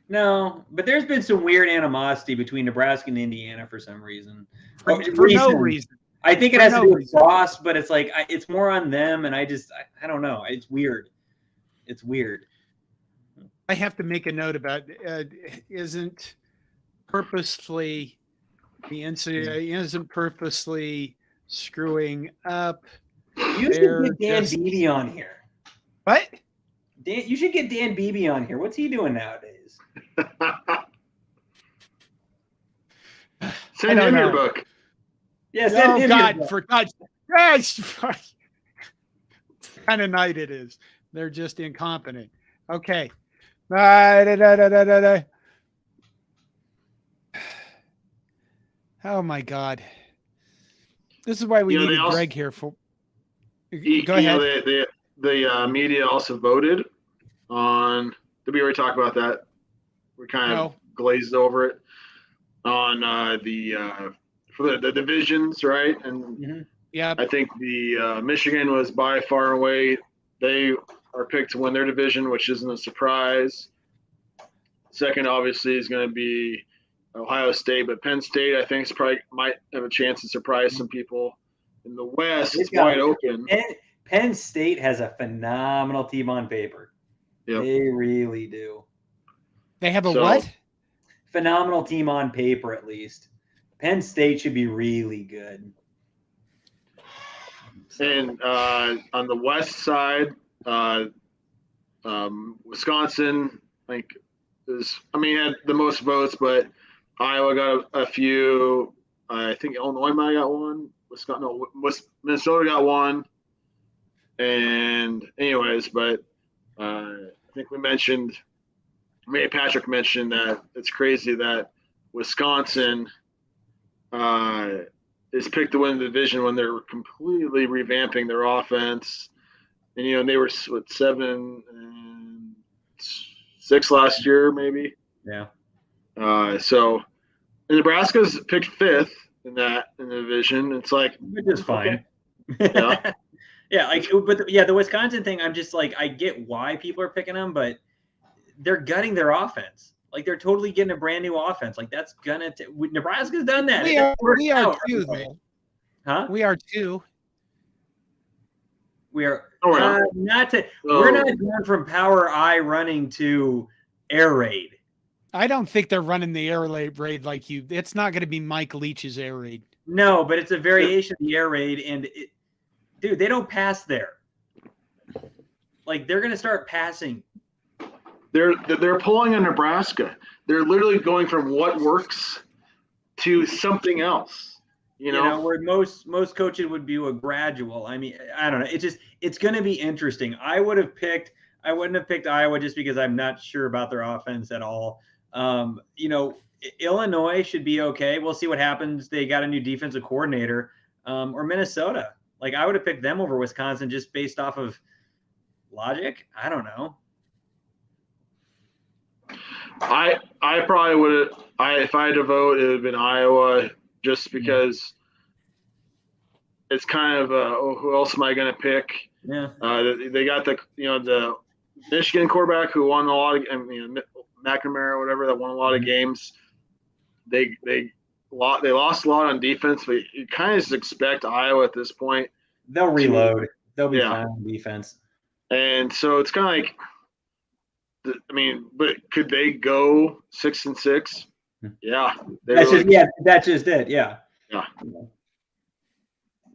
No, but there's been some weird animosity between Nebraska and Indiana for some reason. For no reason. I think it has to do with Ross, but it's like it's more on them, and I don't know. It's weird. It's weird. I have to make a note about isn't purposefully the incident isn't purposely screwing up. You should get Dan Beebe on here. What? You should get Dan Beebe on here. What's he doing nowadays? Send him your book. Yeah, send him your book. For God's sake. What kind of night it is. They're just incompetent. Okay. Oh, my God. This is why we need Greg here. Go ahead. The media also voted on. Did we already talk about that? We kind of glazed over it on for the divisions, right? And yeah, I think the Michigan was by far and away. They are picked to win their division, which isn't a surprise. Second, obviously, is going to be Ohio State, but Penn State, I think, might have a chance to surprise some people In the West, They've it's got- wide open. Penn State has a phenomenal team on paper. Yep. They really do. They have a So- what? Phenomenal team on paper, at least. Penn State should be really good. And on the West side, Wisconsin, had the most votes, but Iowa got a few. I think Illinois might have got one. Minnesota got one. And anyways, but I think Patrick mentioned that it's crazy that Wisconsin is picked to win the division when they're completely revamping their offense. And, they were 7-6 last year, maybe. Yeah. So Nebraska's picked 5th in the division. It's like, Which is fine. Okay. Yeah. Yeah, the Wisconsin thing, I'm just like, I get why people are picking them, but they're gutting their offense. Like, they're totally getting a brand new offense. Like, that's gonna Nebraska's done that. We are too, though. Huh? We are too. We are No, we're not. we're not going from Power I running to air raid. I don't think they're running the air raid like you. It's not going to be Mike Leach's air raid. No, but it's a variation of the air raid, and dude, they don't pass there. Like, they're going to start passing. They're pulling on Nebraska. They're literally going from what works to something else. You know, Where most coaches would do a gradual. I mean, I don't know. It's going to be interesting. I wouldn't have picked Iowa just because I'm not sure about their offense at all. Illinois should be okay. We'll see what happens. They got a new defensive coordinator, or Minnesota. Like, I would have picked them over Wisconsin just based off of logic. I don't know. I probably would have. If I had to vote, it would have been Iowa, just because it's kind of who else am I going to pick? Yeah. They got the Michigan quarterback who won a lot of. McNamara or whatever, that won a lot of games. They lost a lot on defense, but you kind of just expect Iowa at this point. They'll reload. They'll be fine on defense. And so it's kind of like, but could they go 6-6? Yeah. That's just it. Yeah. Yeah.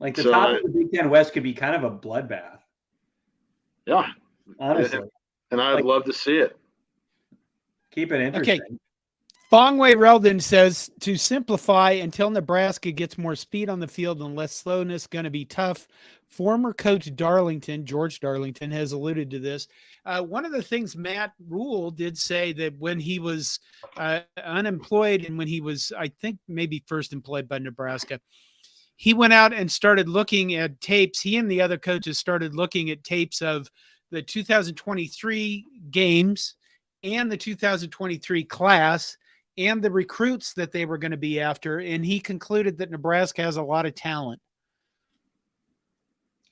Like, the top of the Big Ten West could be kind of a bloodbath. Yeah. Honestly. And I'd love to see it. Keep it interesting. Okay. Bongwei Reldon says, to simplify, until Nebraska gets more speed on the field and less slowness, going to be tough. Former coach George Darlington, has alluded to this. One of the things Matt Rule did say, that when he was unemployed and when he was, I think, maybe first employed by Nebraska, he went out and started looking at tapes. He and the other coaches started looking at tapes of the 2023 games and the 2023 class and the recruits that they were going to be after. And he concluded that Nebraska has a lot of talent.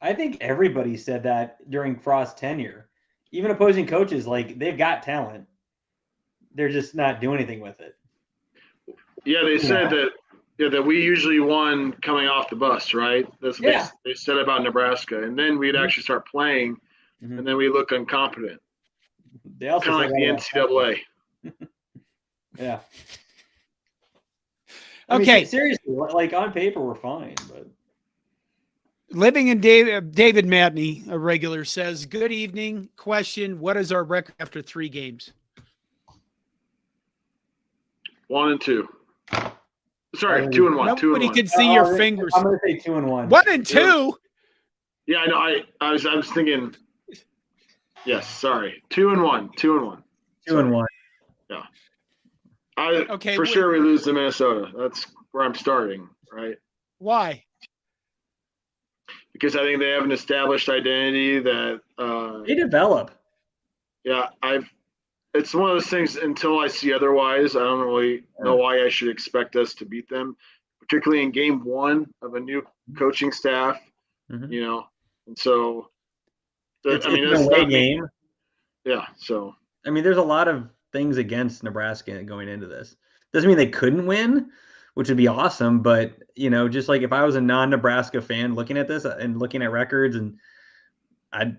I think everybody said that during Frost's tenure. Even opposing coaches, like, they've got talent. They're just not doing anything with it. Yeah, they said that we usually won coming off the bus, right? That's what they said about Nebraska. And then we'd actually start playing, and then we look incompetent. They also kind of like the NCAA. Yeah. Okay. Seriously, like, on paper, we're fine, but. Living in David Matney, a regular, says, good evening. Question, what is our record after 3 games? 1-2. Sorry, 2-1. Nobody can see your fingers. I'm going to say 2-1. 1-2? Yeah, I know. I was thinking. Yes, sorry. 2-1. 2-1. 2-1. Yeah. For sure we lose to Minnesota. That's where I'm starting, right? Why? Because I think they have an established identity that they develop. Yeah, it's one of those things, until I see otherwise, I don't really know why I should expect us to beat them, particularly in game 1 of a new coaching staff, and so it's an away game. Yeah, so I mean, there's a lot of things against Nebraska going into this. Doesn't mean they couldn't win, which would be awesome. But, just like if I was a non-Nebraska fan looking at this and looking at records, and I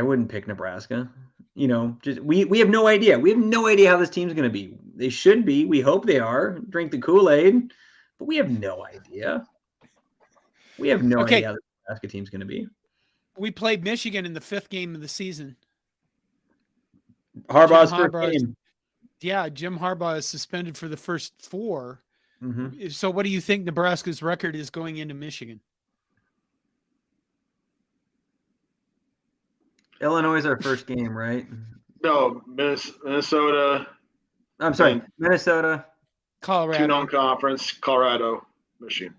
wouldn't pick Nebraska. Just we have no idea. We have no idea how this team's going to be. They should be. We hope they are. Drink the Kool-Aid, but we have no idea. We have no idea how the Nebraska team's going to be. We played Michigan in the 5th game of the season. Harbaugh's first game. Yeah, Jim Harbaugh is suspended for the first 4. Mm-hmm. So what do you think Nebraska's record is going into Michigan? Illinois is our first game, right? No, Minnesota. I'm sorry, Minnesota. Colorado. 2 non-conference, Colorado, Michigan.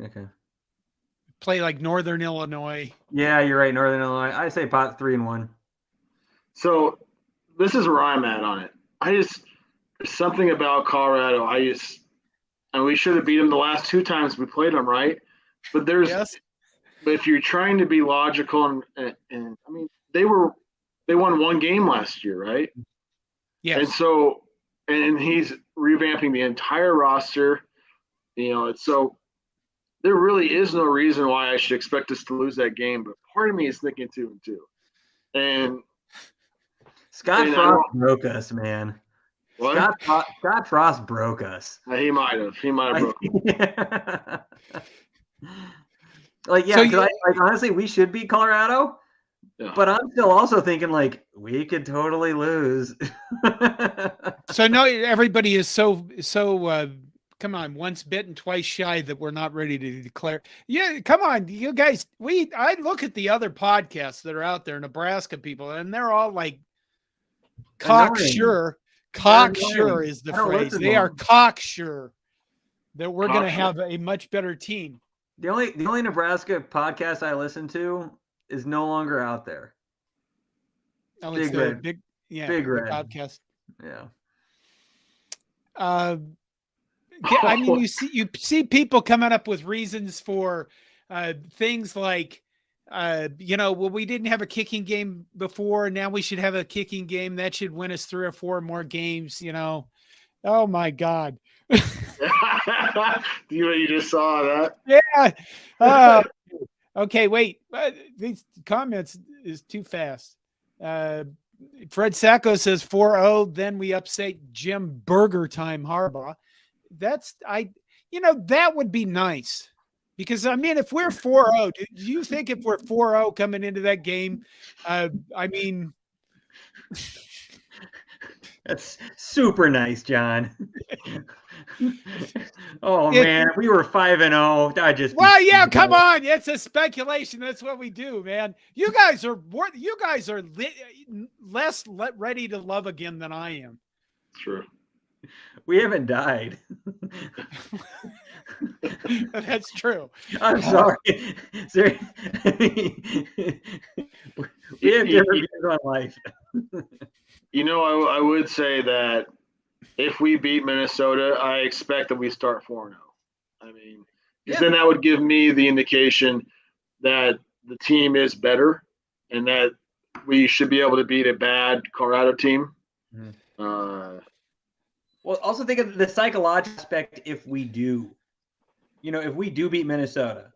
Okay. Play like Northern Illinois. Yeah, you're right, Northern Illinois. I say pot 3-1. So this is where I'm at on it. There's something about Colorado. And we should have beat them the last 2 times we played them, right? But But if you're trying to be logical and I mean they won 1 game last year, right? Yes. And so he's revamping the entire roster. So there really is no reason why I should expect us to lose that game. But part of me is thinking 2-2. And Scott Frost broke us, man. What? Scott Frost broke us. He might have broke us. Honestly, we should beat Colorado. Yeah. But I'm still also thinking we could totally lose. So no, everybody is so come on, once bitten, twice shy that we're not ready to declare. Yeah, come on, you guys. I look at the other podcasts that are out there, Nebraska people, and they're all like cocksure. Cocksure is the phrase. They are cocksure that we're going to have a much better team. The only Nebraska podcast I listen to is no longer out there. Oh, it's Big Red podcast. Yeah. I mean, you see people coming up with reasons for things like, we didn't have a kicking game before, now we should have a kicking game. That should win us 3 or 4 more games. Oh my God. You just saw that? Yeah. Okay, wait. These comments is too fast. Fred Sacco says 4-0, then we upset Jim Burger Time Harbaugh. That would be nice. Because, I mean, if we're 4-0, do you think if we're 4-0 coming into that game, that's super nice, John. Man, if we were 5-0, come on. It's a speculation. That's what we do, man. You guys are less ready to love again than I am. True. We haven't died. That's true. I'm sorry. We have different views on life. I would say that if we beat Minnesota, I expect that we start 4-0. I mean, because then that would give me the indication that the team is better and that we should be able to beat a bad Colorado team. Mm-hmm. Well, also think of the psychological aspect if we do. If we do beat Minnesota,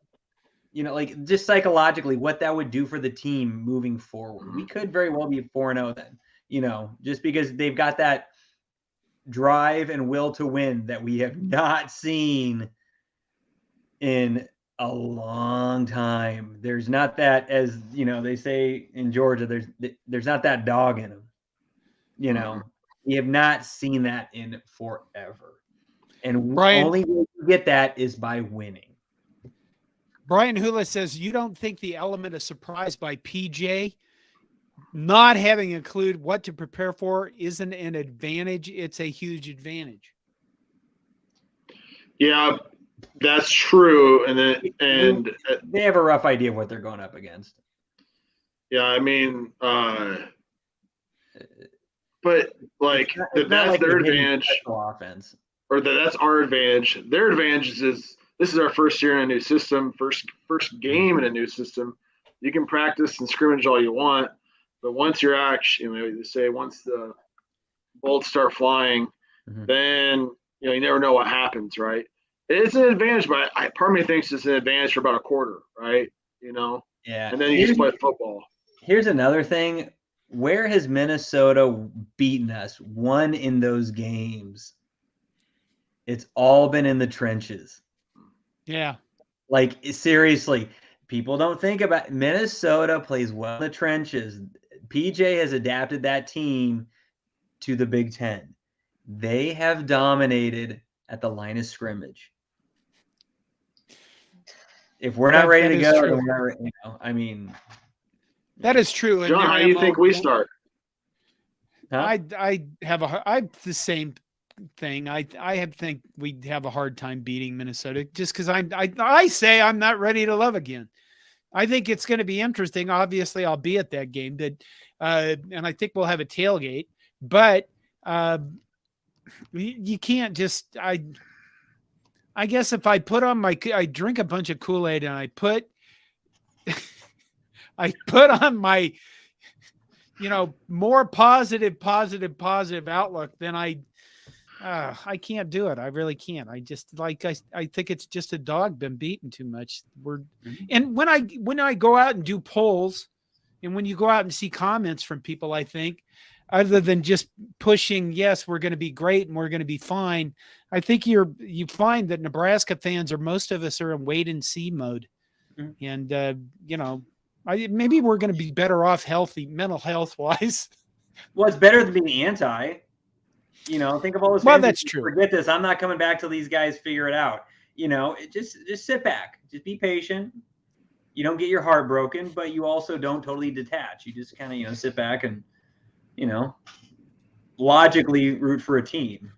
just psychologically what that would do for the team moving forward. We could very well be 4-0 then, just because they've got that drive and will to win that we have not seen in a long time. There's not that, as they say in Georgia, there's not that dog in them. We have not seen that in forever. And only way you get that is by winning. Brian Hula says, you don't think the element of surprise by PJ not having included what to prepare for isn't an advantage? It's a huge advantage. Yeah, that's true. And they have a rough idea of what they're going up against. Yeah, I mean, but that's their advantage. Offense. Or that's our advantage. Their advantage is this is our first year in a new system, first game in a new system. You can practice and scrimmage all you want, but once you're once the bolts start flying, then You never know what happens, right? It's an advantage, but part of me thinks it's an advantage for about a quarter, right? Yeah. And then you just play football. Here's another thing. Where has Minnesota beaten us? Won in those games? It's all been in the trenches. Yeah. Like, seriously, people don't think about Minnesota plays well in the trenches. PJ has adapted that team to the Big Ten. They have dominated at the line of scrimmage. If we're not ready to go, then we're not, I mean, that is true. And John, how do you think we start? Huh? I have the same thing. I think we'd have a hard time beating Minnesota just because I say I'm not ready to love again. I think it's going to be interesting. Obviously, I'll be at that game, and I think we'll have a tailgate. But you can't just I guess if I put on I drink a bunch of Kool-Aid and I put on my more positive outlook, then I can't do it. I really can't. I just I think it's just a dog been beaten too much. And when I go out and do polls, and when you go out and see comments from people, I think other than just pushing, yes, we're going to be great and we're going to be fine, I think you find that Nebraska fans most of us are in wait and see mode, and maybe we're going to be better off mental health wise. Well, it's better than being anti. Think of all those. Well, that's true. Forget this. I'm not coming back till these guys figure it out. Just sit back. Just be patient. You don't get your heart broken, but you also don't totally detach. You just kind of sit back and logically root for a team.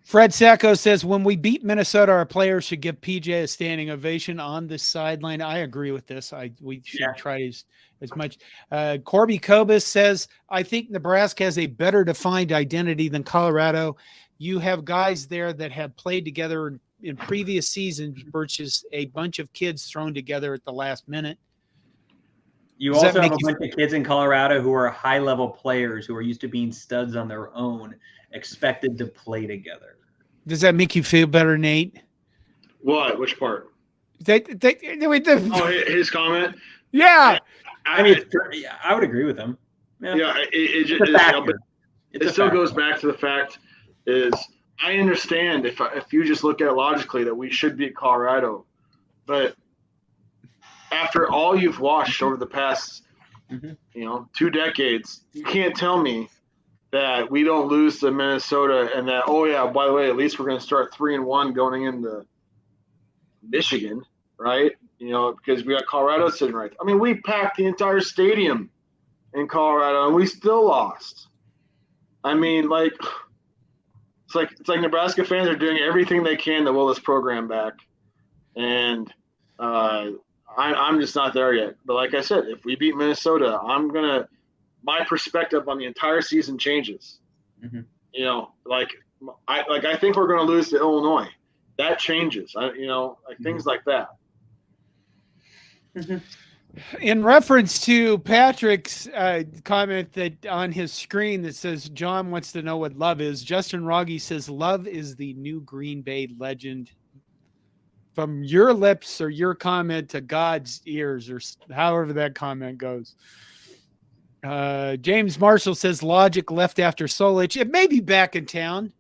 Fred Sacco says, when we beat Minnesota, our players should give PJ a standing ovation on the sideline. I agree with this. We should try as much. Corby Kobus says, I think Nebraska has a better defined identity than Colorado. You have guys there that have played together in previous seasons versus a bunch of kids thrown together at the last minute. You also have a bunch of kids in Colorado who are high-level players who are used to being studs on their own, expected to play together. Does that make you feel better, Nate? What? Which part? His comment? Yeah. I mean, I would agree with him. Yeah, it still goes back to the fact is I understand if you just look at it logically that we should beat Colorado, but after all you've watched over the past 2 decades, you can't tell me that we don't lose to Minnesota and that, oh yeah, by the way, at least we're going to start 3-1 going into Michigan, right? Because we got Colorado sitting right. I mean, we packed the entire stadium in Colorado and we still lost. I mean, it's like Nebraska fans are doing everything they can to will this program back, and I'm just not there yet. But like I said, if we beat Minnesota, my perspective on the entire season changes. I think we're going to lose to Illinois. That changes. Things like that. In reference to Patrick's comment that on his screen that says John wants to know what love is, Justin Rogge says love is the new Green Bay legend. From your lips or your comment to God's ears, or however that comment goes. James Marshall says Logic left after Solich. It may be back in town.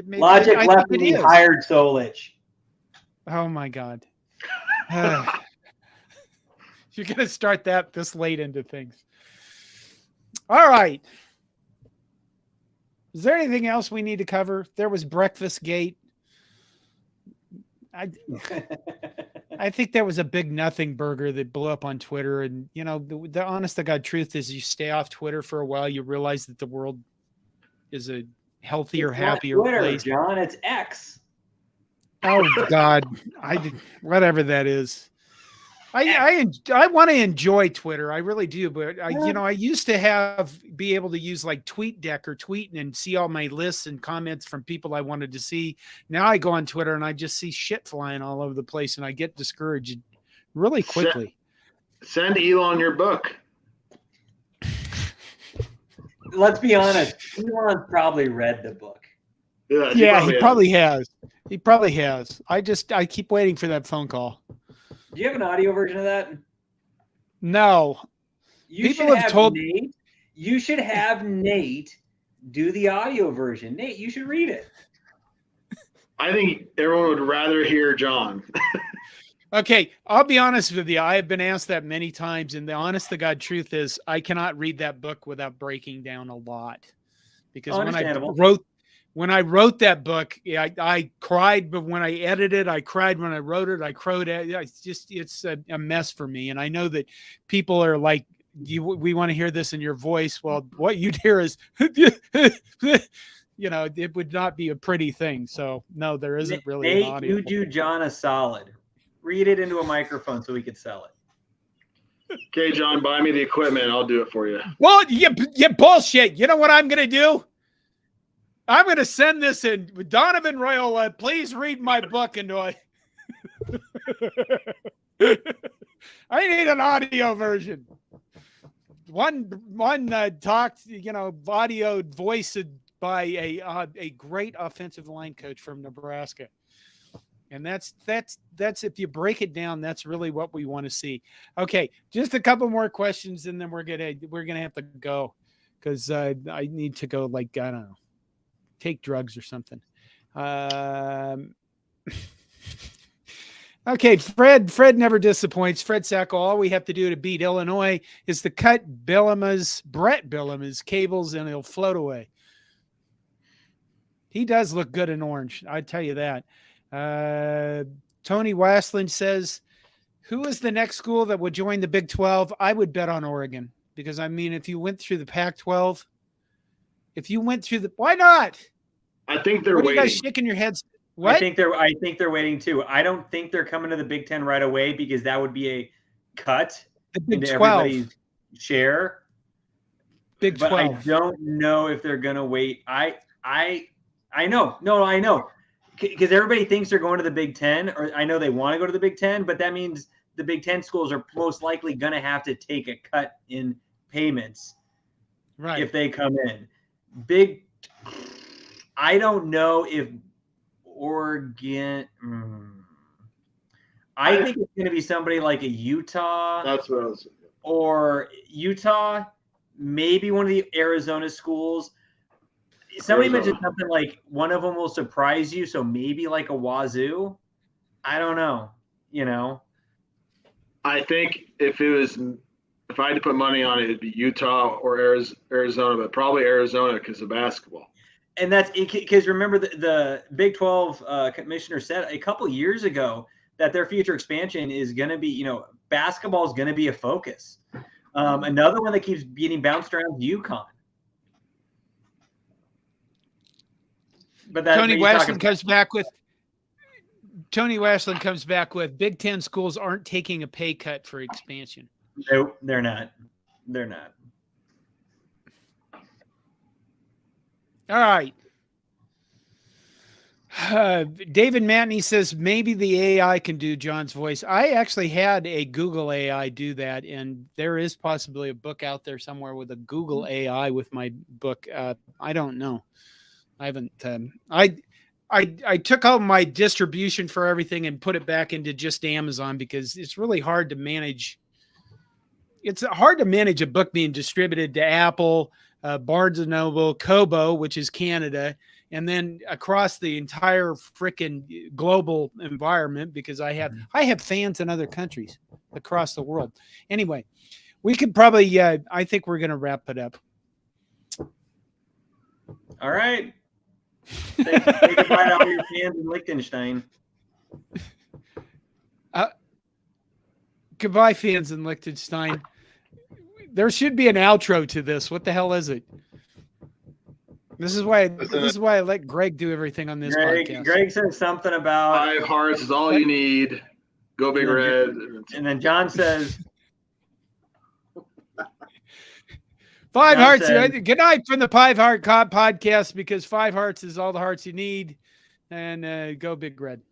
Logic left when he hired Solich. Oh my God. You're going to start that this late into things. All right. Is there anything else we need to cover? There was Breakfast Gate. I think there was a big nothing burger that blew up on Twitter. And, the honest to God truth is you stay off Twitter for a while, you realize that the world is a healthier, happier place. John, it's X. Oh, God. Whatever that is. I want to enjoy Twitter. I really do. But I used to be able to use like TweetDeck or Tweetin and see all my lists and comments from people I wanted to see. Now I go on Twitter and I just see shit flying all over the place and I get discouraged really quickly. Send Elon your book. Let's be honest. Elon probably read the book. Yeah, he probably has. He probably has. I keep waiting for that phone call. Do you have an audio version of that? No. You People should have have told Nate. You should have Nate do the audio version. Nate, you should read it. I think everyone would rather hear John. Okay, I'll be honest with you. I have been asked that many times, and the honest to God truth is I cannot read that book without breaking down a lot. Because when I wrote that book, I cried, but when I edited, I cried. When I wrote it, I cried. It's a mess for me. And I know that people are like, we want to hear this in your voice. Well, what you'd hear is, you know, it would not be a pretty thing. So no, there isn't really an audio. You do John a solid. Read it into a microphone so we could sell it. Okay, John, buy me the equipment. I'll do it for you. Well, you bullshit. You know what I'm going to do? I'm going to send this in. Donovan Royola, please read my book into a... I need an audio version. One talked, you know, audio voiced by a great offensive line coach from Nebraska. And that's if you break it down, that's really what we want to see. Okay, just a couple more questions, and then we're gonna have to go because I need to go. Like, I don't know, take drugs or something. Okay, Fred never disappoints. Fred Sacco, all we have to do to beat Illinois is to cut Brett Bielema's cables, and he'll float away. He does look good in orange, I tell you that. Tony Waslin says, who is the next school that would join the Big 12? I would bet on Oregon because, I mean, if you went through the Pac-12, why not? I think they're waiting. What are you guys shaking your heads? What? I think they're waiting too. I don't think they're coming to the Big 10 right away because that would be a cut into everybody's share. Big 12. But I don't know if they're gonna wait. I know. Because everybody thinks they're going to the Big 10, or I know they want to go to the Big 10, but that means the Big 10 schools are most likely going to have to take a cut in payments, right? If they come in. I don't know if Oregon. I think it's going to be somebody like a Utah. That's what I was thinking. Or Utah, maybe one of the Arizona schools. Somebody mentioned something like one of them will surprise you, so maybe like a Wazoo. I don't know. You know, I think if I had to put money on it, it'd be Utah or Arizona, but probably Arizona because of basketball. And that's because remember the Big 12 commissioner said a couple years ago that their future expansion is going to be, you know, basketball is going to be a focus. Another one that keeps getting bounced around is UConn. But Tony Waslin comes back with Big 10 schools aren't taking a pay cut for expansion. Nope, they're not. They're not. All right. David Matney says maybe the AI can do John's voice. I actually had a Google AI do that, and there is possibly a book out there somewhere with a Google AI with my book. I don't know. I haven't. I took out my distribution for everything and put it back into just Amazon because it's really hard to manage. It's hard to manage a book being distributed to Apple, Barnes & Noble, Kobo, which is Canada, and then across the entire frickin' global environment because I have fans in other countries across the world. Anyway, we could probably. I think we're going to wrap it up. All right. Say goodbye to all your fans in Liechtenstein. Goodbye, fans in Liechtenstein. There should be an outro to this. What the hell is it? This is why I let Greg do everything on this podcast. Greg says something about 5 hearts is all you need. Go Big Red. And then John says 5 hearts. Good night from the 5 Heart Cop podcast because 5 hearts is all the hearts you need. And go Big Red.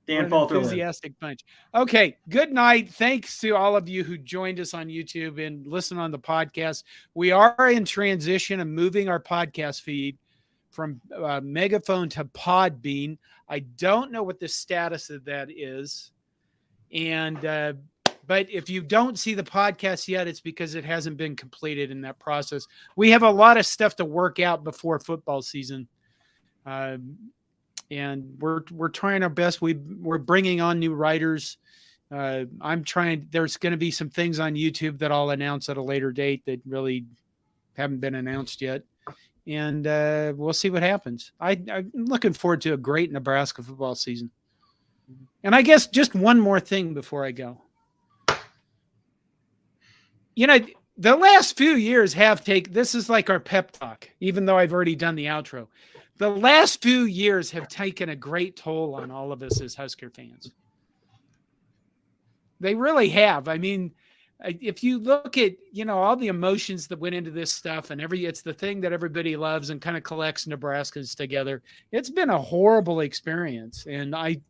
Dan Falter. Enthusiastic bunch. Okay. Good night. Thanks to all of you who joined us on YouTube and listen on the podcast. We are in transition of moving our podcast feed from Megaphone to Podbean. I don't know what the status of that is. And, but if you don't see the podcast yet, it's because it hasn't been completed in that process. We have a lot of stuff to work out before football season. And we're trying our best. We're bringing on new writers. I'm trying. There's going to be some things on YouTube that I'll announce at a later date that really haven't been announced yet. And we'll see what happens. I'm looking forward to a great Nebraska football season. And I guess just one more thing before I go. The last few years this is like our pep talk, even though I've already done the outro. The last few years have taken a great toll on all of us as Husker fans. They really have. I mean, if you look at, all the emotions that went into this stuff and it's the thing that everybody loves and kind of collects Nebraskans together. It's been a horrible experience. And I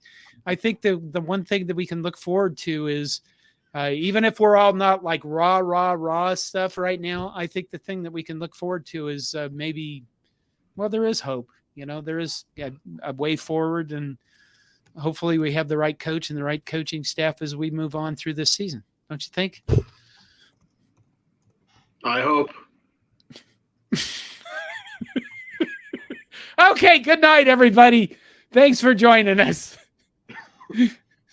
think the one thing that we can look forward to is, even if we're all not like raw stuff right now, I think the thing that we can look forward to is there is hope. There is a way forward, and hopefully we have the right coach and the right coaching staff as we move on through this season. Don't you think? I hope. Okay, good night, everybody. Thanks for joining us.